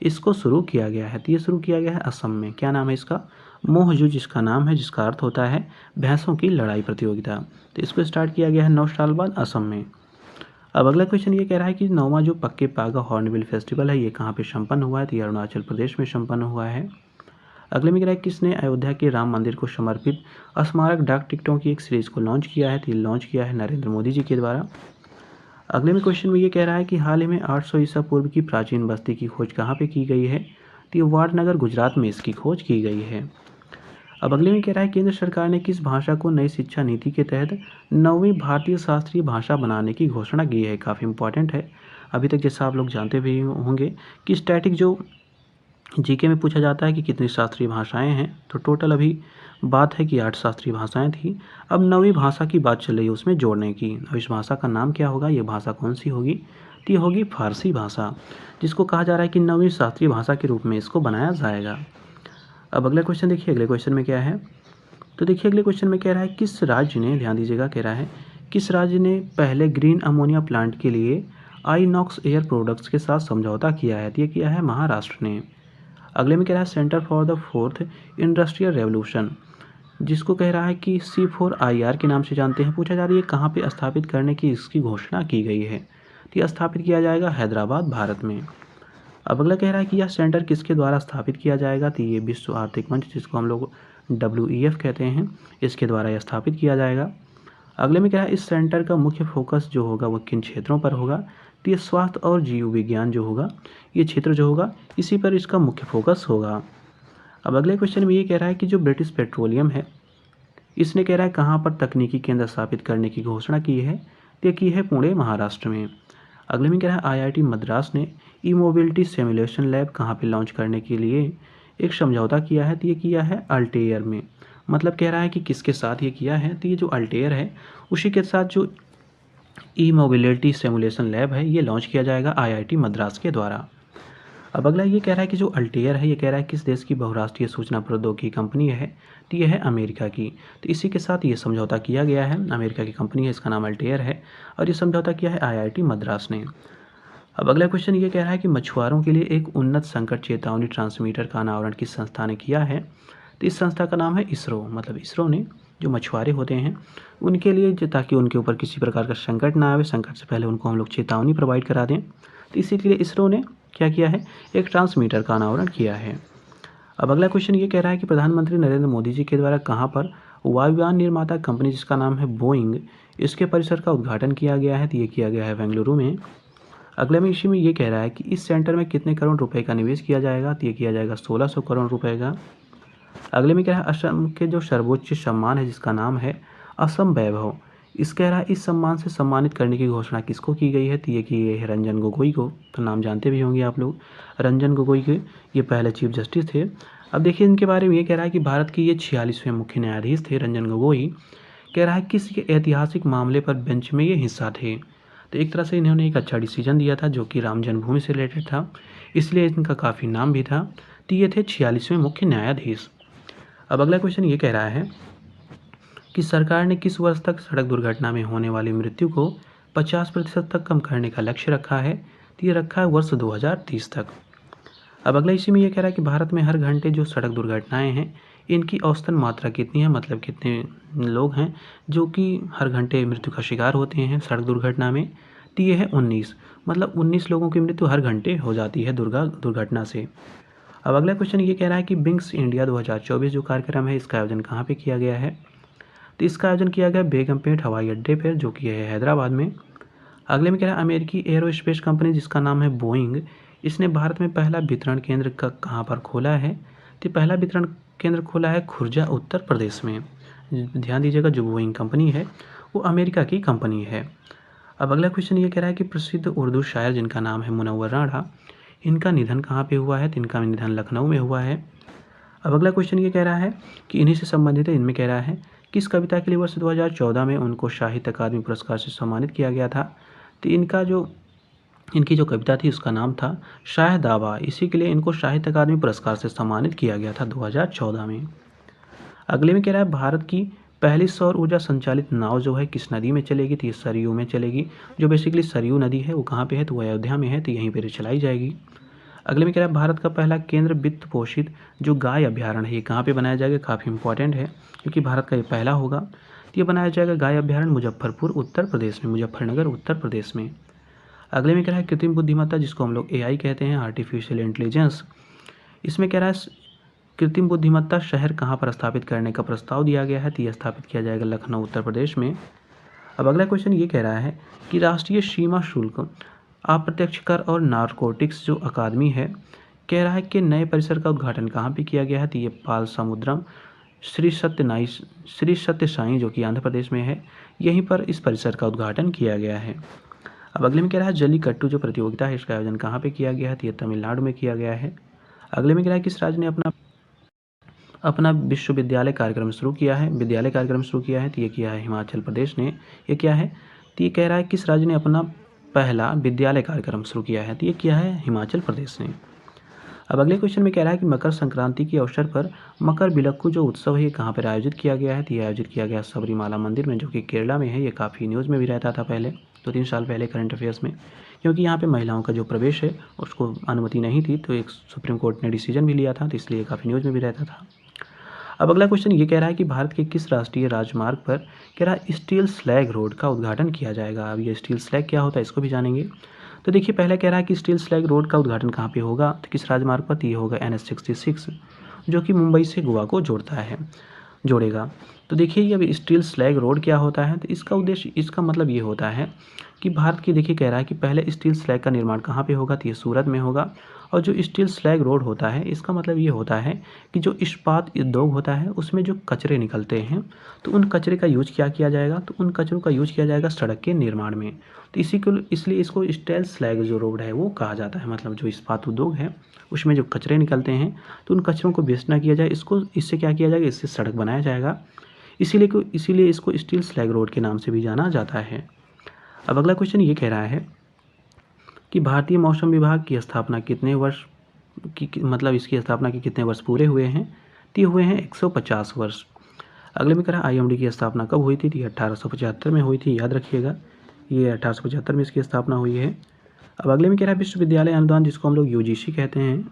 इसको शुरू किया गया है? तो ये शुरू किया गया है असम में। क्या नाम है इसका? मोहजुज इसका नाम है, जिसका अर्थ होता है भैंसों की लड़ाई प्रतियोगिता। तो इसको स्टार्ट किया गया है 9 साल बाद असम में। अब अगला क्वेश्चन ये कह रहा है कि 9वां जो पक्के पागा हॉर्नबिल फेस्टिवल है ये कहाँ पे संपन्न हुआ है? तो ये अरुणाचल प्रदेश में संपन्न हुआ है। अगले में कह रहा है किसने अयोध्या के राम मंदिर को समर्पित स्मारक डाक टिकटों की एक सीरीज को लॉन्च किया है? तो ये लॉन्च किया है नरेंद्र मोदी जी के द्वारा। अगले में क्वेश्चन में ये कह रहा है कि हाल ही में 800 ईसा पूर्व की प्राचीन बस्ती की खोज कहाँ पे की गई है? तो ये वाडनगर गुजरात में इसकी खोज की गई है। अब अगले में कह रहा है केंद्र सरकार ने किस भाषा को नई शिक्षा नीति के तहत 9वीं भारतीय शास्त्रीय भाषा बनाने की घोषणा की है? काफ़ी इंपॉर्टेंट है। अभी तक जैसा आप लोग जानते भी होंगे कि स्टैटिक जो जीके में पूछा जाता है कि कितनी शास्त्रीय भाषाएं हैं, तो टोटल अभी बात है कि 8 शास्त्रीय भाषाएं थी। अब 9वीं भाषा की बात चल रही है उसमें जोड़ने की। अब इस भाषा का नाम क्या होगा? ये भाषा कौन सी होगी? तो ये होगी फारसी भाषा, जिसको कहा जा रहा है कि 9वीं शास्त्रीय भाषा के रूप में इसको बनाया जाएगा। अब अगला क्वेश्चन देखिए, अगले क्वेश्चन में क्या है? तो देखिए अगले क्वेश्चन में कह रहा है किस राज्य ने, ध्यान दीजिएगा, कह रहा है किस राज्य ने पहले ग्रीन अमोनिया प्लांट के लिए आईनॉक्स एयर प्रोडक्ट्स के साथ समझौता किया है? तो ये किया है महाराष्ट्र ने। अगले में कह रहा है centre for the fourth industrial revolution, जिसको कह रहा है कि C4IR के नाम से जानते हैं, पूछा जा रही है कहाँ पे स्थापित करने की इसकी घोषणा की गई है? तो यह स्थापित किया जाएगा हैदराबाद, भारत में। अब अगला कह रहा है कि यह सेंटर किसके द्वारा स्थापित किया जाएगा? तो ये विश्व आर्थिक मंच, जिसको हम लोग WEF कहते हैं, इसके द्वारा यह स्थापित किया जाएगा। अगले में क्या है, इस सेंटर का मुख्य फोकस जो होगा वो किन क्षेत्रों पर होगा? तो ये स्वास्थ्य और जीव विज्ञान जो होगा, ये क्षेत्र जो होगा इसी पर इसका मुख्य फोकस होगा। अब अगले क्वेश्चन में ये कह रहा है कि जो ब्रिटिश पेट्रोलियम है इसने कह रहा है कहाँ पर तकनीकी केंद्र स्थापित करने की घोषणा की है? तो ये की है पुणे, महाराष्ट्र में। अगले में कह रहा है IIT मद्रास ने ई मोबिलिटी सिमुलेशन लैब कहाँ पे लॉन्च करने के लिए एक समझौता किया है? तो ये किया है अल्टेयर में। मतलब कह रहा है कि किसके साथ ये किया है? तो ये जो अल्टेयर है उसी के साथ जो ई मोबिलिटी सिमुलेशन लैब है ये लॉन्च किया जाएगा IIT मद्रास के द्वारा। अब अगला ये कह रहा है कि जो अल्टेयर है ये कह रहा है किस देश की बहुराष्ट्रीय सूचना प्रौद्योगिकी कंपनी है? तो ये है अमेरिका की। तो इसी के साथ ये समझौता किया गया है, अमेरिका की कंपनी है, इसका नाम अल्टेयर है और ये समझौता किया है IIT मद्रास ने। अब अगला क्वेश्चन ये कह रहा है कि मछुआरों के लिए एक उन्नत संकट चेतावनी ट्रांसमीटर का अनावरण किस संस्था ने किया है? तो इस संस्था का नाम है इसरो। मतलब इसरो ने जो मछुआरे होते हैं उनके लिए, जो ताकि उनके ऊपर किसी प्रकार का संकट ना आवे, संकट से पहले उनको हम लोग चेतावनी प्रोवाइड करा दें, तो इसी के लिए इसरो ने क्या किया है, एक ट्रांसमीटर का अनावरण किया है। अब अगला क्वेश्चन ये कह रहा है कि प्रधानमंत्री नरेंद्र मोदी जी के द्वारा कहाँ पर वायुयान निर्माता कंपनी जिसका नाम है बोइंग, इसके परिसर का उद्घाटन किया गया है? तो ये किया गया है बेंगलुरु में। अगले में इसी में ये कह रहा है कि इस सेंटर में कितने करोड़ रुपए का निवेश किया जाएगा? तो ये किया जाएगा 1600 करोड़ रुपए का। अगले में क्या है, असम के जो सर्वोच्च सम्मान है जिसका नाम है असम वैभव, इस कह रहा है इस सम्मान से सम्मानित करने की घोषणा किसको की गई है? तो ये की गई है रंजन गोगोई को। तो नाम जानते भी होंगे आप लोग, रंजन गोगोई के ये पहले चीफ जस्टिस थे। अब देखिए इनके बारे में ये कह रहा है कि भारत के ये 46वें मुख्य न्यायाधीश थे रंजन गोगोई। कह रहा है किस ऐतिहासिक मामले पर बेंच में ये हिस्सा थे? तो एक तरह से इन्होंने एक अच्छा डिसीजन दिया था जो कि राम जन्मभूमि से रिलेटेड था, इसलिए इनका काफ़ी नाम भी था। तो ये थे 46वें मुख्य न्यायाधीश। अब अगला क्वेश्चन ये कह रहा है कि सरकार ने किस वर्ष तक सड़क दुर्घटना में होने वाली मृत्यु को 50% तक कम करने का लक्ष्य रखा है? तो ये रखा है वर्ष 2030 तक। अब अगला इसी में ये कह रहा है कि भारत में हर घंटे जो सड़क दुर्घटनाएं हैं इनकी औसतन मात्रा कितनी है, मतलब कितने लोग हैं जो कि हर घंटे मृत्यु का शिकार होते हैं सड़क दुर्घटना में। तो ये है 19, मतलब 19 लोगों की मृत्यु हर घंटे हो जाती है दुर्घटना से। अब अगला क्वेश्चन ये कह रहा है कि विंग्स इंडिया 2024 जो कार्यक्रम है इसका आयोजन कहाँ पे किया गया है। तो इसका आयोजन किया गया बेगमपेट हवाई अड्डे पर, जो कि है हैदराबाद में। अगले में कह रहा है अमेरिकी एरोस्पेस कंपनी जिसका नाम है बोइंग, इसने भारत में पहला वितरण केंद्र कहाँ पर खोला है। तो पहला वितरण केंद्र खोला है खुर्जा, उत्तर प्रदेश में। ध्यान दीजिएगा, जो बोइंग कंपनी है वो अमेरिका की कंपनी है। अब अगला क्वेश्चन ये कह रहा है कि प्रसिद्ध उर्दू शायर जिनका नाम है मुनव्वर राणा, इनका निधन कहाँ पे हुआ है। तो इनका निधन लखनऊ में हुआ है। अब अगला क्वेश्चन ये कह रहा है कि इन्हीं से संबंधित है, इनमें कह रहा है किस कविता के लिए वर्ष 2014 में उनको साहित्य अकादमी पुरस्कार से सम्मानित किया गया था। तो इनकी जो कविता थी उसका नाम था शाह दावा, इसी के लिए इनको साहित्य अकादमी पुरस्कार से सम्मानित किया गया था 2014 में। अगले में कह रहा है भारत की पहली सौर ऊर्जा संचालित नाव जो है किस नदी में चलेगी। तो ये सरयू में चलेगी। जो बेसिकली सरयू नदी है वो कहाँ पे है, तो वो अयोध्या में है, तो यहीं पर चलाई जाएगी। अगले में कह रहा है भारत का पहला केंद्र वित्त पोषित जो गाय अभ्यारण्य है ये कहाँ पे बनाया जाएगा। काफ़ी इंपॉर्टेंट है क्योंकि भारत का ये पहला होगा। तो ये बनाया जाएगा गाय अभ्यारण्य मुजफ्फरपुर उत्तर प्रदेश में, मुजफ्फरनगर उत्तर प्रदेश में। अगले में कह रहा है कृत्रिम बुद्धिमत्ता जिसको हम लोग AI कहते हैं, आर्टिफिशियल इंटेलिजेंस। इसमें कह रहा है कृत्रिम बुद्धिमत्ता शहर कहाँ पर स्थापित करने का प्रस्ताव दिया गया है। तो यह स्थापित किया जाएगा लखनऊ उत्तर प्रदेश में। अब अगला क्वेश्चन ये कह रहा है कि राष्ट्रीय सीमा शुल्क अप्रत्यक्ष कर और नारकोटिक्स जो अकादमी है, कह रहा है कि नए परिसर का उद्घाटन कहाँ पे किया गया है। तो ये पाल समुद्रम श्री सत्य साई जो कि आंध्र प्रदेश में है, यहीं पर इस परिसर का उद्घाटन किया गया है। अब अगले में कह रहा है जल्लीकट्टू जो प्रतियोगिता है इसका आयोजन कहाँ पे किया गया है। तो ये तमिलनाडु में किया गया है। अगले में कह रहा है किस राज्य ने अपना विश्वविद्यालय कार्यक्रम शुरू किया है, विद्यालय कार्यक्रम शुरू किया है। तो ये किया है हिमाचल प्रदेश ने। ये क्या है, तो ये कह रहा है किस राज्य ने अपना पहला विद्यालय कार्यक्रम शुरू किया है। तो ये किया है हिमाचल प्रदेश ने। अब अगले क्वेश्चन में कह रहा है कि मकर संक्रांति के अवसर पर मकर विलक्कू जो उत्सव है ये कहाँ पर आयोजित किया गया है। तो ये आयोजित किया गया सबरीमाला मंदिर में, जो कि केरला में है। ये काफ़ी न्यूज़ में भी रहता था पहले 2-3 साल पहले करंट अफेयर्स में, क्योंकि यहाँ पे महिलाओं का जो प्रवेश है उसको अनुमति नहीं थी, तो एक सुप्रीम कोर्ट ने डिसीजन भी लिया था, तो इसलिए काफ़ी न्यूज़ में भी रहता था। अब अगला क्वेश्चन ये कह रहा है कि भारत के किस राष्ट्रीय राजमार्ग पर कह रहा है स्टील स्लैग रोड का उद्घाटन किया जाएगा। अब ये स्टील स्लैग क्या होता है इसको भी जानेंगे। तो देखिए, पहले कह रहा है कि स्टील स्लैग रोड का उद्घाटन कहाँ पे होगा, तो किस राजमार्ग पर। ये होगा NH-66 जो कि मुंबई से गोवा को जोड़ेगा। तो देखिए, अब स्टील स्लैग रोड क्या होता है, तो इसका उद्देश्य, इसका मतलब ये होता है कि भारत की, देखिए कह रहा है कि पहले स्टील स्लैग का निर्माण कहाँ पे होगा, तो ये सूरत में होगा। और जो स्टील स्लैग रोड होता है इसका मतलब ये होता है कि जो इस्पात उद्योग होता है उसमें जो कचरे निकलते हैं तो उन कचरे का यूज क्या किया जाएगा, तो उन कचरों का यूज किया जाएगा सड़क के निर्माण में। तो इसलिए इसको स्टील स्लैग जो रोड है वो कहा जाता है। मतलब जो इस्पात उद्योग है उसमें जो कचरे निकलते हैं तो उन कचरों को वेस्ट ना किया जाए, इससे क्या किया जाएगा, इससे सड़क बनाया जाएगा। इसीलिए इसको स्टील स्लैग रोड के नाम से भी जाना जाता है। अब अगला क्वेश्चन ये कह रहा है कि भारतीय मौसम विभाग की स्थापना कितने वर्ष की, मतलब इसकी स्थापना के कितने वर्ष पूरे हुए हैं। तो ये हुए हैं 150 वर्ष। अगले में कह रहा है IMD की स्थापना कब हुई थी, तो ये 1875 में हुई थी, याद रखिएगा, ये 1875 में इसकी स्थापना हुई है। अब अगले में कह रहा है विश्वविद्यालय अनुदान जिसको हम लोग UGC कहते हैं,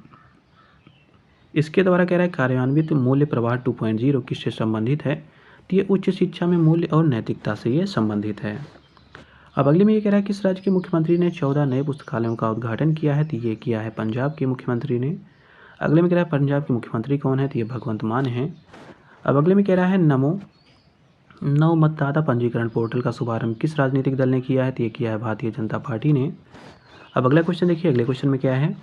इसके द्वारा कह रहा है कार्यान्वित मूल्य प्रवाह 2.0 किससे संबंधित है। तो ये उच्च शिक्षा में मूल्य और नैतिकता से ये संबंधित है। अब अगले में ये कह रहा है किस राज्य के मुख्यमंत्री ने 14 नए पुस्तकालयों का उद्घाटन किया है। तो ये किया है पंजाब के मुख्यमंत्री ने। अगले में कह रहा है पंजाब के मुख्यमंत्री कौन है, तो ये भगवंत मान है। अब अगले में कह रहा है नव मतदाता पंजीकरण पोर्टल का शुभारंभ किस राजनीतिक दल ने किया है। तो ये किया है भारतीय जनता पार्टी ने। अब अगला क्वेश्चन देखिए, अगले क्वेश्चन में क्या है,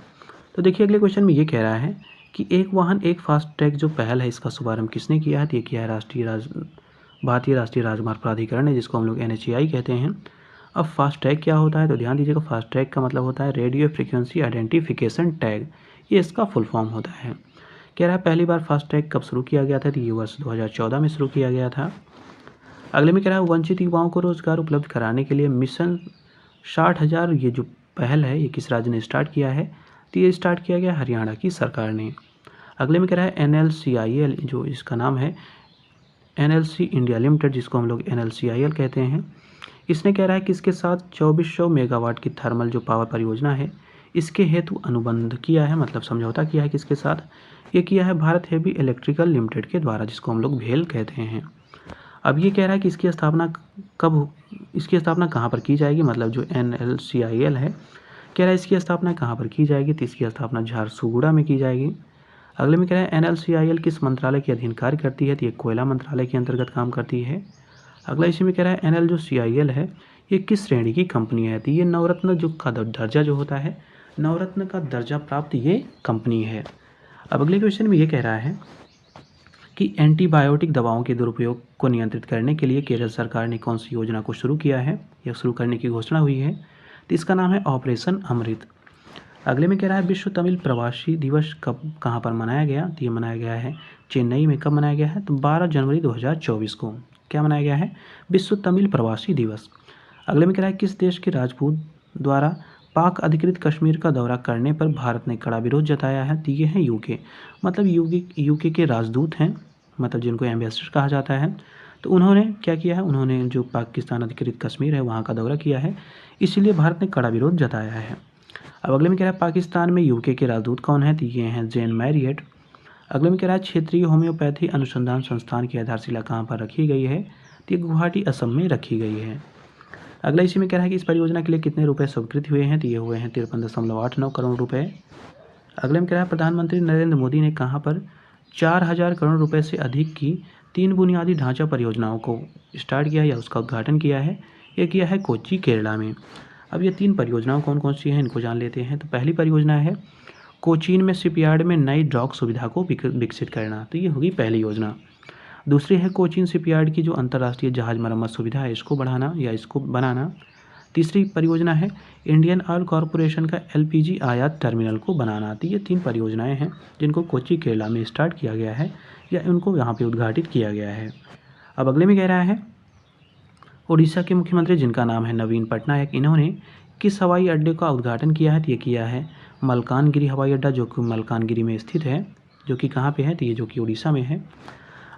तो देखिए अगले क्वेश्चन में ये कह रहा है कि एक वाहन एक फास्टैग जो पहल है इसका शुभारंभ किसने किया है। तो ये किया है भारतीय राष्ट्रीय राजमार्ग प्राधिकरण है, जिसको हम लोग NHAI कहते हैं। अब फास्टैग क्या होता है, तो ध्यान दीजिएगा, फास्टैग का मतलब होता है रेडियो फ्रीक्वेंसी आइडेंटिफिकेशन टैग, ये इसका फुल फॉर्म होता है। कह रहा है पहली बार फास्टैग कब शुरू किया गया था, तो ये वर्ष 2014 में शुरू किया गया था। अगले में कह रहा है वंचित युवाओं को रोजगार उपलब्ध कराने के लिए मिशन 60,000 ये जो पहल है ये किस राज्य ने स्टार्ट किया है, तो ये स्टार्ट किया गया हरियाणा की सरकार ने। अगले में कह रहा है NLCIL जो इसका नाम है NLC इंडिया लिमिटेड, जिसको हम लोग NLCIL कहते हैं, इसने कह रहा है कि इसके साथ 2400 मेगावाट की थर्मल जो पावर परियोजना है इसके हेतु अनुबंध किया है, मतलब समझौता किया है किसके साथ, ये किया है भारत हेवी इलेक्ट्रिकल लिमिटेड के द्वारा, जिसको हम लोग भेल कहते हैं। अब ये कह रहा है कि इसकी स्थापना कहाँ पर की जाएगी, मतलब जो NLCIL है, कह रहा है इसकी स्थापना कहाँ पर की जाएगी, तो इसकी स्थापना झारसुगुड़ा में की जाएगी। अगले में कह रहा है NLCIL किस मंत्रालय के अधीन कार्य करती है, तो ये कोयला मंत्रालय के अंतर्गत काम करती है। अगला इसी में कह रहा है NL जो CIL है ये किस श्रेणी की कंपनी है, तो ये नवरत्न जो का दर्जा जो होता है, नवरत्न का दर्जा प्राप्त ये कंपनी है। अब अगले क्वेश्चन में ये कह रहा है कि एंटीबायोटिक दवाओं के दुरुपयोग को नियंत्रित करने के लिए केरल सरकार ने कौन सी योजना को शुरू किया है या शुरू करने की घोषणा हुई है, तो इसका नाम है ऑपरेशन अमृत। अगले में कह रहा है विश्व तमिल प्रवासी दिवस कब कहाँ पर मनाया गया, तो ये मनाया गया है चेन्नई में। कब मनाया गया है, तो 12 जनवरी 2024 को क्या मनाया गया है, विश्व तमिल प्रवासी दिवस। अगले में कह रहा है किस देश के राजपूत द्वारा पाक अधिकृत कश्मीर का दौरा करने पर भारत ने कड़ा विरोध जताया है, तो ये है यूके, मतलब यूके के राजदूत हैं, मतलब जिनको एम्बेसडर कहा जाता है। तो उन्होंने क्या किया है, उन्होंने जो पाकिस्तान अधिकृत कश्मीर है वहाँ का दौरा किया है, इसलिए भारत ने कड़ा विरोध जताया है। अब अगले में कह रहा है पाकिस्तान में यूके के राजदूत कौन है, तो ये हैं जेन मैरियट। अगले में कह रहा है क्षेत्रीय होम्योपैथी अनुसंधान संस्थान की आधारशिला कहाँ पर रखी गई है, तो ये गुवाहाटी असम में रखी गई है। अगला इसी में कह रहा है कि इस परियोजना के लिए कितने रुपए स्वीकृत हुए हैं, तो ये हुए हैं 53.89 करोड़ रुपए। अगले में कह रहा है प्रधानमंत्री नरेंद्र मोदी ने कहाँ पर 4000 करोड़ रुपए से अधिक की 3 बुनियादी ढांचा परियोजनाओं को स्टार्ट किया या उसका उद्घाटन किया है, ये किया है कोच्चि केरला में। अब ये 3 परियोजनाओं कौन कौन सी हैं इनको जान लेते हैं। तो पहली परियोजना है कोचीन में शिपयार्ड में नई डॉक सुविधा को विकसित करना, तो ये होगी पहली योजना। दूसरी है कोचीन शिपयार्ड की जो अंतर्राष्ट्रीय जहाज मरम्मत सुविधा है इसको बढ़ाना या इसको बनाना। तीसरी परियोजना है इंडियन ऑयल कॉरपोरेशन का LPG आयात टर्मिनल को बनाना। तो ये 3 परियोजनाएं हैं जिनको कोच्चि केरला में स्टार्ट किया गया है या इनको यहाँ पे उद्घाटित किया गया है। अब अगले में कह रहा है उड़ीसा के मुख्यमंत्री जिनका नाम है नवीन पटनायक, इन्होंने किस हवाई अड्डे का उद्घाटन किया है, तो ये किया है मलकानगिरी हवाई अड्डा, जो कि मलकानगिरी में स्थित है, जो कि कहाँ पे है, तो ये जो कि उड़ीसा में है।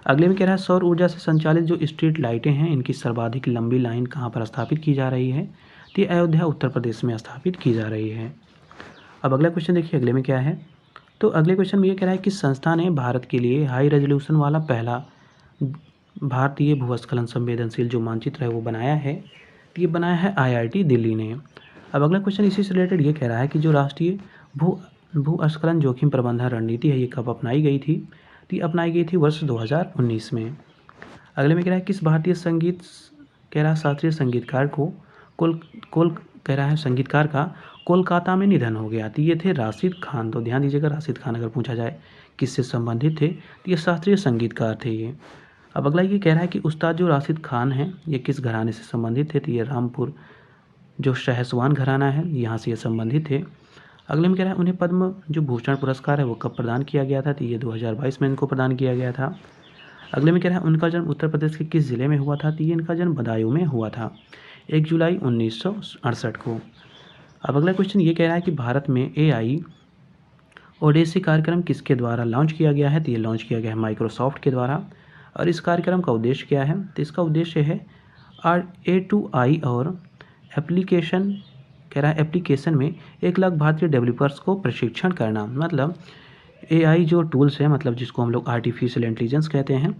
अगले में कह रहा है सौर ऊर्जा से संचालित जो स्ट्रीट लाइटें हैं इनकी सर्वाधिक लंबी लाइन कहाँ पर स्थापित की जा रही है, तो ये अयोध्या उत्तर प्रदेश में स्थापित की जा रही है। अब अगला क्वेश्चन देखिए अगले में क्या है, तो अगले क्वेश्चन में ये कह रहा है कि संस्था ने भारत के लिए हाई रेजोल्यूशन वाला पहला भारतीय भूस्खलन संवेदनशील जो मानचित्र है वो बनाया है, तो ये बनाया है IIT दिल्ली ने। अब अगला क्वेश्चन इसी से रिलेटेड ये कह रहा है कि जो राष्ट्रीय भूस्खलन जोखिम प्रबंधन रणनीति है ये कब अपनाई गई थी, तो ये अपनाई गई थी वर्ष 2019 में। अगले में कह रहा है किस भारतीय संगीत कह रहा है शास्त्रीय संगीतकार को कह रहा है संगीतकार का कोलकाता में निधन हो गया, तो ये थे राशिद खान। तो ध्यान दीजिएगा राशिद खान अगर पूछा जाए किससे संबंधित थे, तो ये शास्त्रीय संगीतकार थे ये। अब अगला ये कह रहा है कि उस्ताद जो राशिद खान हैं ये किस घराने से संबंधित थे, तो ये रामपुर जो शहसवान घराना है यहाँ से ये संबंधित थे। अगले में कह रहा है उन्हें पद्म जो भूषण पुरस्कार है वो कब प्रदान किया गया था, तो ये 2022 में इनको प्रदान किया गया था। अगले में कह रहा है उनका जन्म उत्तर प्रदेश के किस ज़िले में हुआ था, तो ये इनका जन्म बदायूं में हुआ था 1 जुलाई 1968 को। अब अगला क्वेश्चन ये कह रहा है कि भारत में AI ओडेसी कार्यक्रम किसके द्वारा लॉन्च किया गया है, तो ये लॉन्च किया गया है माइक्रोसॉफ्ट के द्वारा। और इस कार्यक्रम का उद्देश्य क्या है, तो इसका उद्देश्य है A2I और एप्लीकेशन कह रहा है एप्लीकेशन में 1 लाख भारतीय डेवलपर्स को प्रशिक्षण करना। मतलब AI जो टूल्स है, मतलब जिसको हम लोग आर्टिफिशियल इंटेलिजेंस कहते हैं,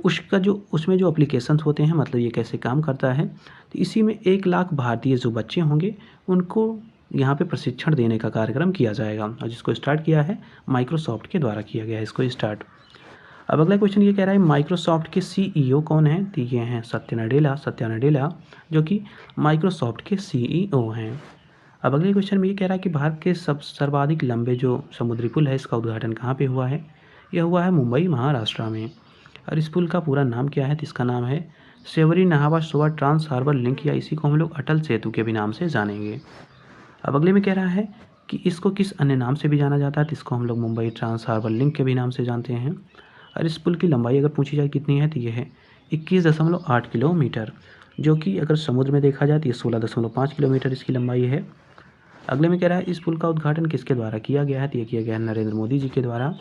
उसमें जो एप्लीकेशंस होते हैं मतलब ये कैसे काम करता है, तो इसी में 1 लाख भारतीय जो बच्चे होंगे उनको यहाँ पे प्रशिक्षण देने का कार्यक्रम किया जाएगा और जिसको स्टार्ट किया है माइक्रोसॉफ्ट के द्वारा किया गया है इसको स्टार्ट। अब अगला क्वेश्चन ये कह रहा है माइक्रोसॉफ्ट के CEO कौन हैं, तो ये हैं सत्या नडेला जो कि माइक्रोसॉफ्ट के CEO हैं। अब अगले क्वेश्चन में ये कह रहा है कि भारत के सर्वाधिक लंबे जो समुद्री पुल है इसका उद्घाटन कहाँ पे हुआ है, यह हुआ है मुंबई महाराष्ट्र में। और इस पुल का पूरा नाम क्या है, तो इसका नाम है सेवरी नहावा सोवा ट्रांस हार्बर लिंक, या इसी को हम लोग अटल सेतु के भी नाम से जानेंगे। अब अगले में कह रहा है कि इसको किस अन्य नाम से भी जाना जाता है, तो इसको हम लोग मुंबई ट्रांस हार्बर लिंक के भी नाम से जानते हैं। और इस पुल की लंबाई अगर पूछी जाए कितनी है, तो ये है 21.8 किलोमीटर, जो कि अगर समुद्र में देखा जाए तो ये 16.5 किलोमीटर इसकी लंबाई है। अगले में कह रहा है इस पुल का उद्घाटन किसके द्वारा किया गया है, तो ये किया गया है नरेंद्र मोदी जी के द्वारा।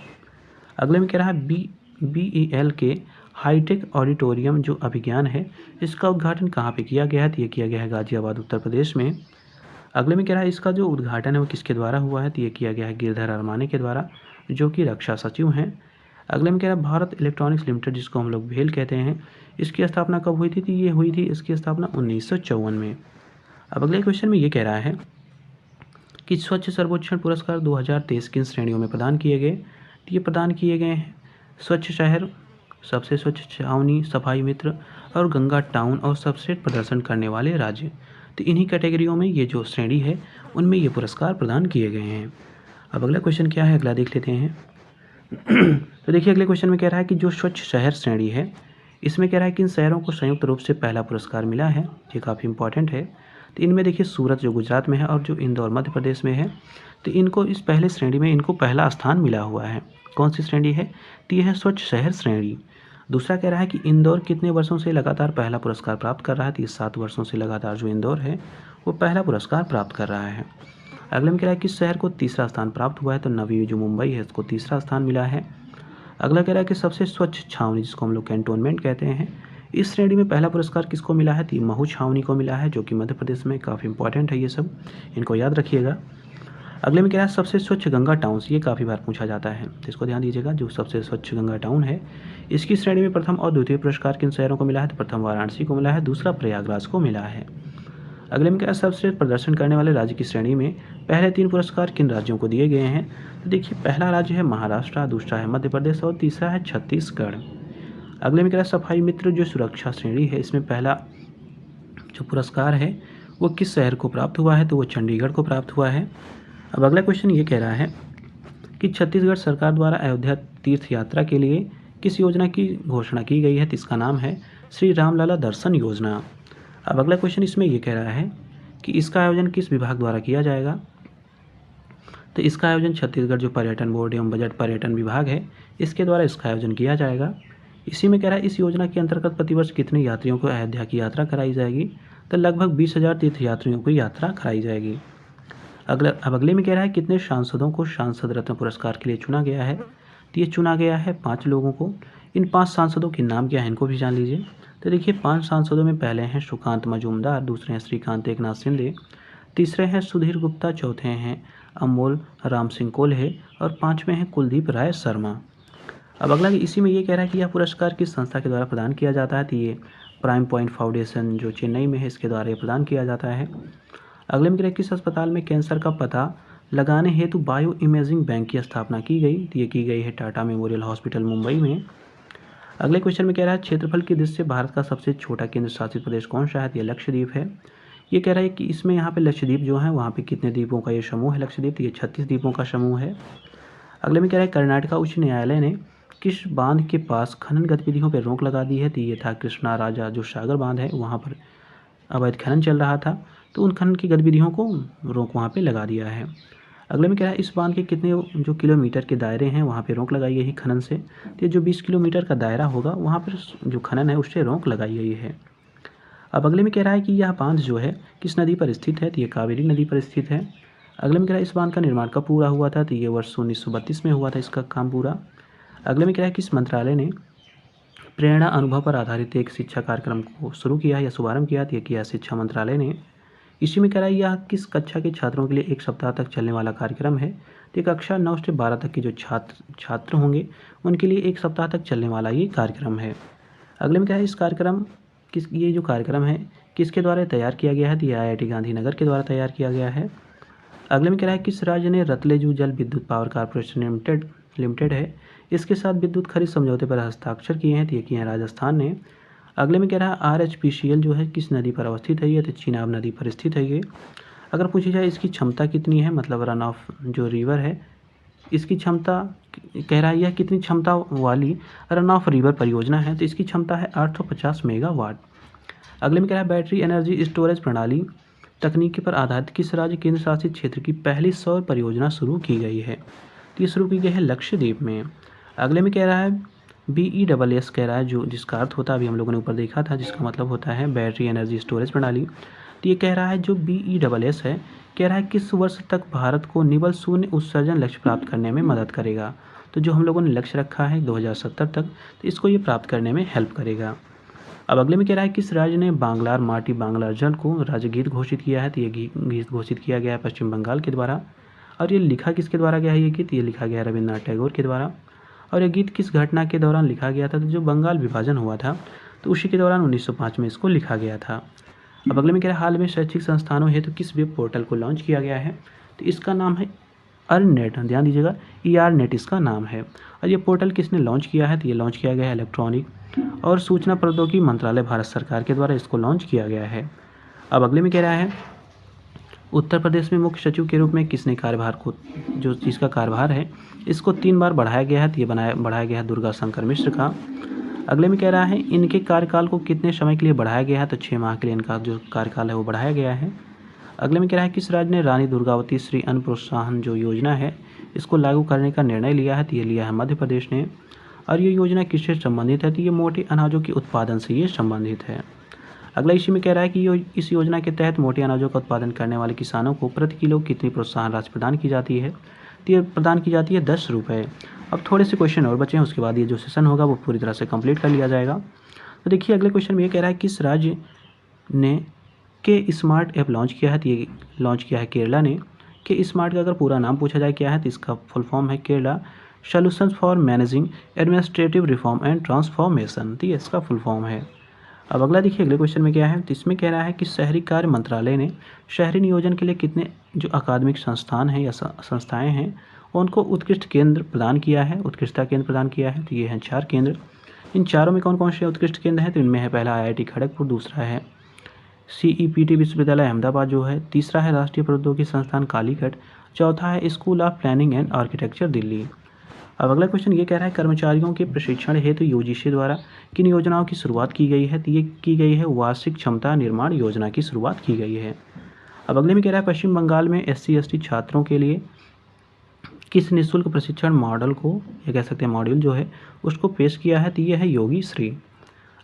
अगले में कह रहा है BEL के हाईटेक ऑडिटोरियम जो अभिज्ञान है इसका उद्घाटन कहाँ पे किया गया है, तो ये किया गया है गाजियाबाद उत्तर प्रदेश में। अगले में कह रहा है इसका जो उद्घाटन है वो किसके द्वारा हुआ है, तो ये किया गया है गिरधर अरमाने के द्वारा, जो कि रक्षा सचिव हैं। अगले में कह रहा है भारत इलेक्ट्रॉनिक्स लिमिटेड, जिसको हम लोग भेल कहते हैं, इसकी स्थापना कब हुई थी, तो ये हुई थी इसकी स्थापना 1954 में। अब अगले क्वेश्चन में ये कह रहा है कि स्वच्छ सर्वेक्षण पुरस्कार 2023 किन श्रेणियों में प्रदान किए गए, तो ये प्रदान किए गए हैं स्वच्छ शहर, सबसे स्वच्छ छावनी, सफाई मित्र और गंगा टाउन और सर्वश्रेष्ठ प्रदर्शन करने वाले राज्य। तो इन्हीं कैटेगरियों में ये जो श्रेणी है उनमें ये पुरस्कार प्रदान किए गए हैं। अब अगला क्वेश्चन क्या है, अगला देख लेते हैं। तो देखिए अगले क्वेश्चन में कह रहा है कि जो स्वच्छ शहर श्रेणी है इसमें कह रहा है कि इन शहरों को संयुक्त रूप से पहला पुरस्कार मिला है, ये काफ़ी इंपॉर्टेंट है। तो इनमें देखिए सूरत जो गुजरात में है और जो इंदौर मध्य प्रदेश में है, तो इनको इस पहले श्रेणी में इनको पहला स्थान मिला हुआ है। कौन सी श्रेणी है, तो यह है स्वच्छ शहर श्रेणी। दूसरा कह रहा है कि इंदौर कितने वर्षों से लगातार पहला पुरस्कार प्राप्त कर रहा है, तो ये 7 वर्षों से लगातार जो इंदौर है वो पहला पुरस्कार प्राप्त कर रहा है। अगले में कह रहा है किस शहर को तीसरा स्थान प्राप्त हुआ है, तो नवी जो मुंबई है इसको तीसरा स्थान मिला है। अगला कह रहा है कि सबसे स्वच्छ छावनी, जिसको हम लोग कैंटोनमेंट कहते हैं, इस श्रेणी में पहला पुरस्कार किसको मिला है, तो ये महू छावनी को मिला है, जो कि मध्य प्रदेश में काफ़ी इंपॉर्टेंट है, ये सब इनको याद रखिएगा। अगले में कह रहा है सबसे स्वच्छ गंगा टाउन्स, ये काफ़ी बार पूछा जाता है, तो इसको ध्यान दीजिएगा। जो सबसे स्वच्छ गंगा टाउन है इसकी श्रेणी में प्रथम और द्वितीय पुरस्कार किन शहरों को मिला है, तो प्रथम वाराणसी को मिला है, दूसरा प्रयागराज को मिला है। अगले में क्या, सर्वश्रेष्ठ प्रदर्शन करने वाले राज्य की श्रेणी में पहले 3 पुरस्कार किन राज्यों को दिए गए हैं, तो देखिए पहला राज्य है महाराष्ट्र, दूसरा है मध्य प्रदेश और तीसरा है छत्तीसगढ़। अगले में क्या, सफाई मित्र जो सुरक्षा श्रेणी है इसमें पहला जो पुरस्कार है वो किस शहर को प्राप्त हुआ है, तो वो चंडीगढ़ को प्राप्त हुआ है। अब अगला क्वेश्चन ये कह रहा है कि छत्तीसगढ़ सरकार द्वारा अयोध्या तीर्थ यात्रा के लिए किस योजना की घोषणा की गई है, तो इसका नाम है श्री रामलला दर्शन योजना। अब अगला क्वेश्चन इसमें ये कह रहा है कि इसका आयोजन किस विभाग द्वारा किया जाएगा, तो इसका आयोजन छत्तीसगढ़ जो पर्यटन बोर्ड एवं बजट पर्यटन विभाग है इसके द्वारा इसका आयोजन किया जाएगा। इसी में कह रहा है इस योजना के अंतर्गत प्रतिवर्ष कितने यात्रियों को अयोध्या की यात्रा कराई जाएगी, तो लगभग 20,000 तीर्थयात्रियों को यात्रा कराई जाएगी। अब अगले में कह रहा है कितने सांसदों को सांसद रत्न पुरस्कार के लिए चुना गया है, तो ये चुना गया है 5 लोगों को। इन 5 सांसदों के नाम क्या है इनको भी जान लीजिए। तो देखिए 5 सांसदों में पहले हैं सुकांत मजूमदार, दूसरे हैं श्रीकांत एकनाथ शिंदे, तीसरे हैं सुधीर गुप्ता, चौथे हैं अमोल राम सिंह कोल्हे और 5वें हैं कुलदीप राय शर्मा। अब अगला इसी में ये कह रहा है कि यह पुरस्कार किस संस्था के द्वारा प्रदान किया जाता है, तो ये प्राइम पॉइंट फाउंडेशन जो चेन्नई में है इसके द्वारा ये प्रदान किया जाता है। अगले में कह रहा है किस अस्पताल में कैंसर का पता लगाने हेतु बायो इमेजिंग बैंक की स्थापना की गई, तो ये की गई है टाटा मेमोरियल हॉस्पिटल मुंबई में। अगले क्वेश्चन में कह रहा है क्षेत्रफल की दृष्टि से भारत का सबसे छोटा केंद्र शासित प्रदेश कौन सा है, तो ये लक्षद्वीप है। ये कह रहा है कि इसमें यहाँ पे लक्षद्वीप जो है वहाँ पे कितने द्वीपों का ये समूह है लक्षद्वीप, तो ये 36 द्वीपों का समूह है। अगले में कह रहा है कर्नाटक उच्च न्यायालय ने किस बांध के पास खनन गतिविधियों पर रोक लगा दी है, तो ये था कृष्णा राजा जो सागर बांध है वहाँ पर अवैध खनन चल रहा था, तो उन खनन की गतिविधियों को रोक वहाँ पे लगा दिया है। अगले में क्या है इस बांध के कितने जो किलोमीटर के दायरे हैं वहाँ पे रोक लगाई गई है खनन से, तो ये जो 20 किलोमीटर का दायरा होगा वहाँ पर जो खनन है उससे रोक लगाई गई है। अब अगले में कह रहा है कि यह बांध जो है किस नदी पर स्थित है, तो ये कावेरी नदी पर स्थित है। अगले में कह रहा है इस बांध का निर्माण कब पूरा हुआ था, तो ये वर्ष 1932 में हुआ था इसका काम पूरा। अगले में कह रहा है किस मंत्रालय ने प्रेरणा अनुभव पर आधारित एक शिक्षा कार्यक्रम को शुरू किया या शुभारंभ किया, तो ये किया शिक्षा मंत्रालय ने। इसी में कह रहा है यह किस कक्षा के छात्रों के लिए 1 सप्ताह तक चलने वाला कार्यक्रम है, तो ये कक्षा 9 से 12 तक के जो छात्र होंगे उनके लिए 1 सप्ताह तक चलने वाला ये कार्यक्रम है। अगले में क्या है इस कार्यक्रम ये जो कार्यक्रम है किसके द्वारा तैयार किया गया है, तो ये IIT गांधीनगर के द्वारा तैयार किया गया है। अगले में कह रहा है किस राज्य ने रतलेजू जल विद्युत पावर कॉर्पोरेशन लिमिटेड है इसके साथ विद्युत खरीद समझौते पर हस्ताक्षर किए हैं, तो ये किए हैं राजस्थान ने। अगले में कह रहा है RHPCL जो है किस नदी पर अवस्थित है, ये तो चिनाब नदी पर स्थित है ये। अगर पूछी जाए इसकी क्षमता कितनी है, मतलब रन ऑफ जो रिवर है इसकी क्षमता कह रहा है यह कितनी क्षमता वाली रन ऑफ रिवर परियोजना है, तो इसकी क्षमता है 850 मेगावाट। अगले में कह रहा है बैटरी एनर्जी स्टोरेज प्रणाली तकनीक पर आधारित किस राज्य केंद्र शासित क्षेत्र की पहली सौर परियोजना शुरू की गई है, तो ये शुरू की गई है लक्षद्वीप में। अगले में कह रहा है BESS कह रहा है जो जिसका अर्थ होता है अभी हम लोगों ने ऊपर देखा था जिसका मतलब होता है बैटरी एनर्जी स्टोरेज प्रणाली, तो ये कह रहा है जो BESS है कह रहा है किस वर्ष तक भारत को निवल शून्य उत्सर्जन लक्ष्य प्राप्त करने में मदद करेगा, तो जो हम लोगों ने लक्ष्य रखा है 2070 तक, तो इसको ये प्राप्त करने में हेल्प करेगा। अब अगले में कह रहा है किस राज्य ने बांग्लार माटी बांग्लार जल को राज्यगीत घोषित किया है, तो ये गीत घोषित किया गया है पश्चिम बंगाल के द्वारा। और ये लिखा किसके द्वारा गया है ये गीत, ये लिखा गया है रविन्द्रनाथ टैगोर के द्वारा। और ये गीत किस घटना के दौरान लिखा गया था, तो जो बंगाल विभाजन हुआ था तो उसी के दौरान 1905 में इसको लिखा गया था। अब अगले में कह रहा है हाल में शैक्षिक संस्थानों हेतु किस वेब पोर्टल को लॉन्च किया गया है, तो इसका नाम है अर्ननेट। ध्यान दीजिएगा, ERNET इसका नाम है। और ये पोर्टल किसने लॉन्च किया है, तो ये लॉन्च किया गया है इलेक्ट्रॉनिक और सूचना प्रौद्योगिकी मंत्रालय भारत सरकार के द्वारा इसको लॉन्च किया गया है। अब अगले में कह रहा है उत्तर प्रदेश में मुख्य सचिव के रूप में किसने कार्यभार को, जो जिसका कार्यभार है इसको 3 बार बढ़ाया गया है, तो ये बढ़ाया गया है दुर्गा शंकर मिश्र का। अगले में कह रहा है इनके कार्यकाल को कितने समय के लिए बढ़ाया गया है, तो 6 माह के लिए इनका जो कार्यकाल है वो बढ़ाया गया है। अगले में कह रहा है किस राज्य ने रानी दुर्गावती श्री अन्न प्रोत्साहन जो योजना है इसको लागू करने का निर्णय लिया है, तो ये लिया है मध्य प्रदेश ने। और ये योजना किससे संबंधित है, तो ये मोटे अनाजों के उत्पादन से ये संबंधित है। अगला इसी में कह रहा है कि इस योजना के तहत मोटे अनाजों का उत्पादन करने वाले किसानों को प्रति किलो कितनी प्रोत्साहन राशि प्रदान की जाती है, तो ये प्रदान की जाती है 10 रुपये। अब थोड़े से क्वेश्चन और बचे हैं, उसके बाद ये जो सेशन होगा वो पूरी तरह से कंप्लीट कर लिया जाएगा। तो देखिए अगले क्वेश्चन में ये कह रहा है किस राज्य ने के स्मार्ट ऐप लॉन्च किया है, तो ये लॉन्च किया है केरला ने। के स्मार्ट का अगर पूरा नाम पूछा जाए क्या है, तो इसका फुल फॉर्म है Kerala solutions for managing administrative reform and transformation, तो ये इसका फुल फॉर्म है। अब अगला देखिए अगले क्वेश्चन में क्या है, तो इसमें कह रहा है कि शहरी कार्य मंत्रालय ने शहरी नियोजन के लिए कितने जो अकादमिक संस्थान हैं या संस्थाएं हैं उनको उत्कृष्ट केंद्र प्रदान किया है, उत्कृष्टता केंद्र प्रदान किया है, तो ये हैं 4 केंद्र। इन चारों में कौन कौन से उत्कृष्ट केंद्र हैं, तो इनमें है पहला IIT खड़गपुर, दूसरा है CEPT विश्वविद्यालय अहमदाबाद जो है, तीसरा है राष्ट्रीय प्रौद्योगिकी संस्थान कालीकट, चौथा है school of planning and architecture Delhi. अब अगला क्वेश्चन ये कह रहा है कर्मचारियों के प्रशिक्षण हेतु UGC द्वारा किन योजनाओं की शुरुआत की गई है, तो ये की गई है वार्षिक क्षमता निर्माण योजना की शुरुआत की गई है। अब अगले में कह रहा है पश्चिम बंगाल में SC/ST छात्रों के लिए किस निःशुल्क प्रशिक्षण मॉडल को या कह सकते हैं मॉड्यूल जो है उसको पेश किया है, तो ये है योगी श्री।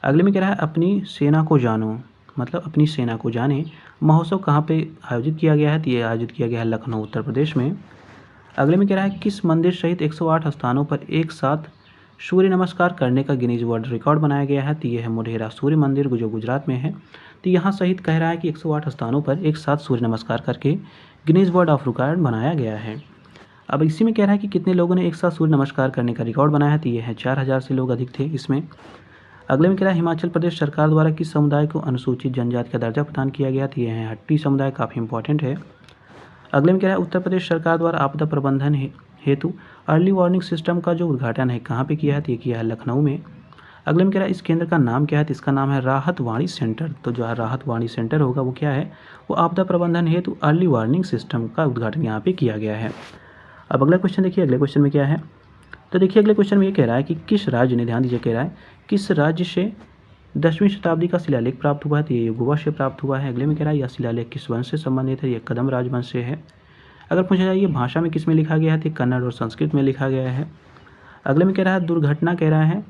अगले में कह रहा है अपनी सेना को जानो, मतलब अपनी सेना को जाने महोत्सव कहाँ पे आयोजित किया गया है, तो ये आयोजित किया गया है लखनऊ उत्तर प्रदेश में। अगले में कह रहा है किस मंदिर सहित 108 स्थानों पर एक साथ सूर्य नमस्कार करने का गिनीज वर्ल्ड रिकॉर्ड बनाया गया है, तो ये है मोढेरा सूर्य मंदिर जो गुजरात में है। तो यहाँ सहित कह रहा है कि 108 स्थानों पर एक साथ सूर्य नमस्कार करके गिनीज वर्ल्ड ऑफ रिकॉर्ड बनाया गया है। अब इसी में कह रहा है कि कितने लोगों ने एक साथ सूर्य नमस्कार करने का रिकॉर्ड बनाया है, तो ये है 4000 से लोग अधिक थे इसमें। अगले में कह रहा है हिमाचल प्रदेश सरकार द्वारा किस समुदाय को अनुसूचित जनजाति का दर्जा प्रदान किया गया, तो ये है हट्टी समुदाय, काफ़ी इंपॉर्टेंट है। अगले में कह रहा है उत्तर प्रदेश सरकार द्वारा आपदा प्रबंधन हेतु अर्ली वार्निंग सिस्टम का जो उद्घाटन है कहाँ पे किया है, तो ये किया है लखनऊ में। अगले में कह रहा है इस केंद्र का नाम क्या है, तो इसका नाम है राहत वाणी सेंटर। तो जो राहत वाणी सेंटर होगा वो क्या है, वो आपदा प्रबंधन हेतु अर्ली वार्निंग सिस्टम का उद्घाटन यहाँ पे किया गया है। अब अगला क्वेश्चन देखिए अगले क्वेश्चन में क्या है, तो देखिए अगले क्वेश्चन में ये कह रहा है कि किस राज्य ने, ध्यान दीजिए, कह रहा है किस राज्य से 10वीं शताब्दी का शिलालेख प्राप्त हुआ है, तो ये गोवा से प्राप्त हुआ है। अगले में कह रहा है यह शिलालेख किस वंश से संबंधित है, ये कदम राजवंश से है। अगर पूछा जाए ये भाषा में किस में लिखा गया है, तो कन्नड़ और संस्कृत में लिखा गया है। अगले में कह रहा है दुर्घटना, कह रहा है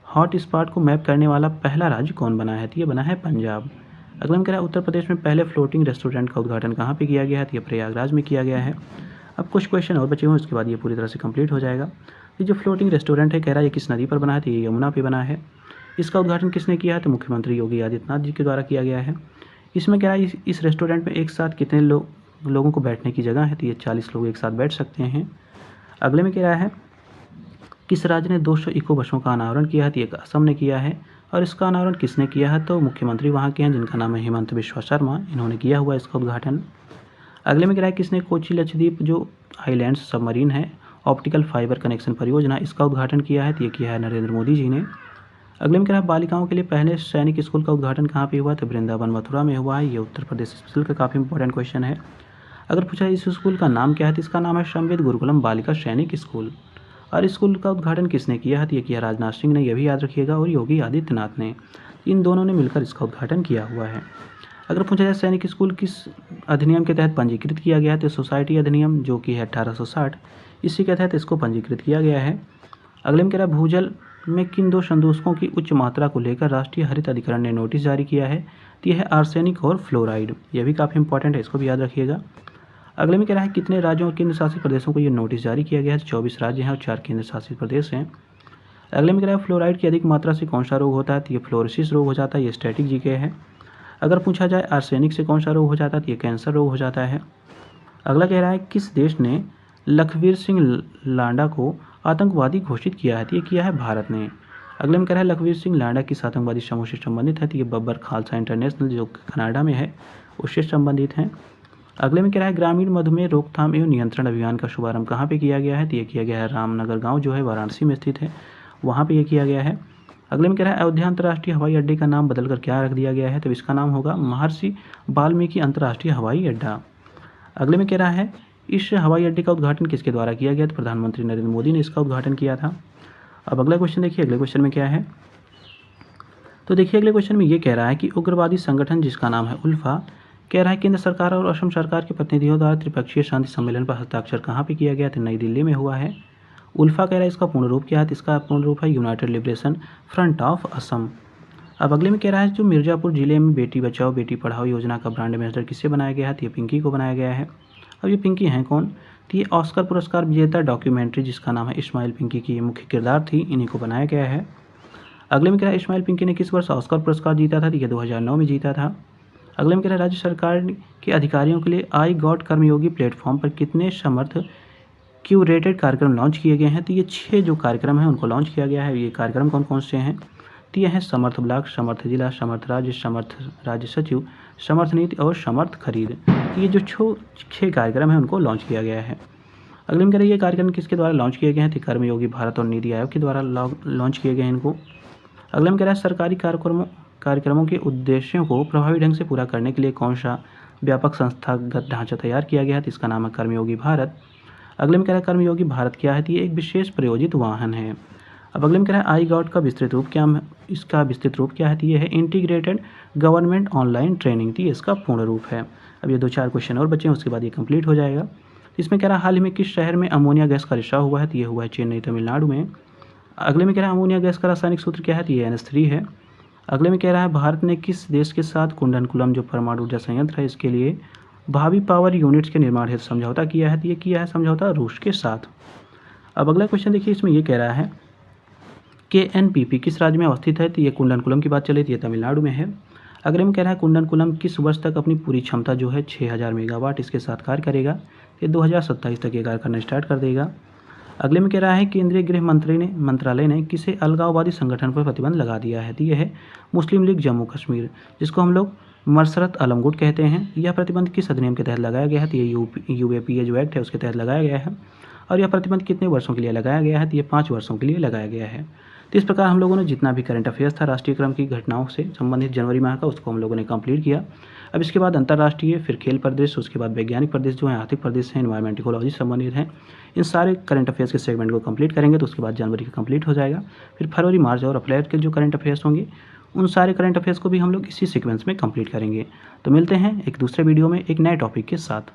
हॉट स्पॉट को मैप करने वाला पहला राज्य कौन बना है, तो ये बना है पंजाब। अगले में कह रहा है उत्तर प्रदेश में पहले फ्लोटिंग रेस्टोरेंट का उद्घाटन कहाँ पे किया गया है, तो ये प्रयागराज में किया गया है। अब कुछ क्वेश्चन और बचे हुए हैं, उसके बाद ये पूरी तरह से कंप्लीट हो जाएगा। ये जो फ्लोटिंग रेस्टोरेंट है कह रहा है ये किस नदी पर बना है, तो ये यमुना पे बना है। इसका उद्घाटन किसने किया है, तो मुख्यमंत्री योगी आदित्यनाथ जी के द्वारा किया गया है। इसमें कह रहा है इस रेस्टोरेंट में एक साथ कितने लोगों को बैठने की जगह है, तो ये 40 लोग एक साथ बैठ सकते हैं। अगले में कह रहा है किस राज्य ने 200 इको बसों का अनावरण किया है, तो ये असम ने किया है। और इसका अनावरण किसने किया है, तो मुख्यमंत्री वहाँ के हैं जिनका नाम है हेमंत बिश्वा शर्मा, इन्होंने किया हुआ इसका उद्घाटन। अगले में कह रहा है किसने कोची लक्षद्वीप जो आइलैंड्स सबमरीन है ऑप्टिकल फाइबर कनेक्शन परियोजना, इसका उद्घाटन किया है, तो ये किया है नरेंद्र मोदी जी ने। अगले में कह रहा है बालिकाओं के लिए पहले सैनिक स्कूल का उद्घाटन कहाँ पे हुआ, तो वृंदावन मथुरा में हुआ है। ये उत्तर प्रदेश स्पेशल का काफ़ी इंपॉर्टेंट क्वेश्चन है। अगर पूछा इस स्कूल का नाम क्या है, तो इसका नाम है संवेद गुरुकुलम बालिका सैनिक स्कूल। और स्कूल का उद्घाटन किसने किया है, तो ये किया राजनाथ सिंह ने, यह भी याद रखिएगा, और योगी आदित्यनाथ ने। इन दोनों ने मिलकर इसका उद्घाटन किया हुआ है। अगर पूछा जाए सैनिक स्कूल किस अधिनियम के तहत पंजीकृत किया गया है, तो सोसाइटी अधिनियम जो कि है 1860, इसी के तहत इसको पंजीकृत किया गया है। अगले में कह रहा है भूजल में किन 2 संदूषकों की उच्च मात्रा को लेकर राष्ट्रीय हरित अधिकरण ने नोटिस जारी किया है, तो यह है आर्सेनिक और फ्लोराइड। यह भी काफ़ी इंपॉर्टेंट है, इसको भी याद रखिएगा। अगले में कह रहा है कितने राज्यों और केंद्र शासित प्रदेशों को ये नोटिस जारी किया गया है, तो 24 राज्य हैं और 4 केंद्र शासित प्रदेश हैं। अगले में कह रहा है फ्लोराइड की अधिक मात्रा से कौन सा रोग होता है, तो ये फ्लोरोसिस रोग हो जाता है, ये स्टैटिक जीके है। अगर पूछा जाए आर्सेनिक से कौन सा रोग हो जाता है, तो ये कैंसर रोग हो जाता है। अगला कह रहा है किस देश ने लखवीर सिंह लांडा को आतंकवादी घोषित किया है, तो ये किया है भारत ने। अगले में कह रहा है लखवीर सिंह लांडा किस आतंकवादी समूह से संबंधित है, तो ये बब्बर खालसा इंटरनेशनल जो कनाडा में है उससे संबंधित हैं। अगले में कह रहा है ग्रामीण मधुमेह रोकथाम एवं नियंत्रण अभियान का शुभारंभ कहाँ पे किया गया है, तो ये किया गया है रामनगर गांव जो है वाराणसी में स्थित है, वहाँ पे ये किया गया है। अगले में कह रहा है अयोध्या अंतर्राष्ट्रीय हवाई अड्डे का नाम बदलकर क्या रख दिया गया है, तो इसका नाम होगा महर्षि वाल्मीकि अंतर्राष्ट्रीय हवाई अड्डा। अगले में कह रहा है इस हवाई अड्डे का उद्घाटन किसके द्वारा किया गया, तो प्रधानमंत्री नरेंद्र मोदी ने इसका उद्घाटन किया था। अब अगला क्वेश्चन देखिए, अगले क्वेश्चन में क्या है, तो देखिए अगले क्वेश्चन में ये कह रहा है कि उग्रवादी संगठन जिसका नाम है उल्फा, कह रहा है केंद्र सरकार और असम सरकार के प्रतिनिधियों द्वारा त्रिपक्षीय शांति सम्मेलन पर हस्ताक्षर कहाँ पे किया गया, तो नई दिल्ली में हुआ है। उल्फा कह रहा है इसका पूर्ण रूप क्या है, तो इसका पूर्ण रूप है United liberation front of Assam. अब अगले में कह रहा है जो मिर्ज़ापुर जिले में बेटी बचाओ बेटी पढ़ाओ योजना का ब्रांड एम्बेसडर किससे बनाया गया है, तो ये पिंकी को बनाया गया है। अब ये पिंकी हैं कौन, तो ये ऑस्कर पुरस्कार विजेता डॉक्यूमेंट्री जिसका नाम है इस्माइल पिंकी की ये मुख्य किरदार थी, इन्हीं को बनाया गया है। अगले में कह रहा है इस्माइल पिंकी ने किस वर्ष ऑस्कर पुरस्कार जीता था, तो ये 2009 में जीता था। अगले में कह रहा है राज्य सरकार के अधिकारियों के लिए आई गॉट कर्मयोगी प्लेटफॉर्म पर कितने समर्थ क्यूरेटेड कार्यक्रम लॉन्च किए गए हैं, तो ये 6 जो कार्यक्रम हैं उनको लॉन्च किया गया है। ये कार्यक्रम कौन कौन से हैं, तो ये हैं समर्थ ब्लॉक, समर्थ जिला, समर्थ राज्य, समर्थ राज्य सचिव, समर्थ नीति और समर्थ खरीद। ये जो 6 कार्यक्रम हैं उनको लॉन्च किया गया है। अगले में कह रही है ये कार्यक्रम किसके द्वारा लॉन्च किए गए हैं, तो कर्मयोगी भारत और नीति आयोग के द्वारा लॉन्च किए गए हैं इनको। अगले में कह रहा है सरकारी कार्यक्रमों के उद्देश्यों को प्रभावी ढंग से पूरा करने के लिए कौन सा व्यापक संस्थागत ढांचा तैयार किया गया है, तो इसका नाम है कर्मयोगी भारत। अगले में कह रहा है कर्मयोगी भारत क्या है, तो ये एक विशेष प्रयोजित वाहन है। अब अगले में कह रहा है आई गॉट का विस्तृत रूप क्या है, इसका विस्तृत रूप क्या है, तो ये है इंटीग्रेटेड गवर्नमेंट ऑनलाइन ट्रेनिंग, तो ये इसका पूर्ण रूप है। अब ये 2-4 क्वेश्चन और बचे हैं, उसके बाद ये कंप्लीट हो जाएगा। इसमें कह रहा है हाल ही में किस शहर में अमोनिया गैस का रिसाव हुआ है, तो ये हुआ है चेन्नई तमिलनाडु में। अगले में कह रहा है अमोनिया गैस का रासायनिक सूत्र क्या है, तो ये NH3 है। अगले में कह रहा है भारत ने किस देश के साथ कुंडनकुलम जो परमाणु ऊर्जा संयंत्र है इसके लिए भावी पावर यूनिट्स के निर्माण हेतु समझौता किया है, तो ये किया है समझौता रूस के साथ। अब अगला क्वेश्चन देखिए, इसमें ये कह रहा है KNPP किस राज्य में अवस्थित है, तो ये कुंडनकुलम की बात चले तो ये तमिलनाडु में है। अगले में कह रहा है कुंडनकुलम किस वर्ष तक अपनी पूरी क्षमता जो है 6000 मेगावाट इसके साथ कार्य करेगा, ये 2027 तक ये कार्य करना स्टार्ट कर देगा। अगले में कह रहा है केंद्रीय गृह मंत्रालय ने किसे अलगाववादी संगठन पर प्रतिबंध लगा दिया है, तो यह है मुस्लिम लीग जम्मू कश्मीर जिसको हम लोग मसरत अलम गुट कहते हैं। यह प्रतिबंध किस अधिनियम के तहत लगाया गया है, तो ये UAPA जो एक्ट है उसके तहत लगाया गया है। और यह प्रतिबंध कितने वर्षों के लिए लगाया गया है, तो ये 5 वर्षों के लिए लगाया गया है। तो इस प्रकार हम लोगों ने जितना भी करंट अफेयर्स था राष्ट्रीय क्रम की घटनाओं से संबंधित जनवरी माह का उसको हम लोगों ने कंप्लीट किया। अब इसके बाद अंतर्राष्ट्रीय, फिर खेल परिदृश्य, उसके बाद वैज्ञानिक परिदृश्य जो है, आर्थिक परिदृश्य हैं, एनवायरमेंट इकोलॉजी से संबंधित हैं। इन सारे करंट अफेयर्स के सेगमेंट को कंप्लीट करेंगे तो उसके बाद जनवरी का कंप्लीट हो जाएगा। फिर फरवरी, मार्च और अप्रैल के जो करंट अफेयर्स होंगे उन सारे करंट अफेयर्स को भी हम लोग इसी सीक्वेंस में कंप्लीट करेंगे। तो मिलते हैं एक दूसरे वीडियो में एक नए टॉपिक के साथ।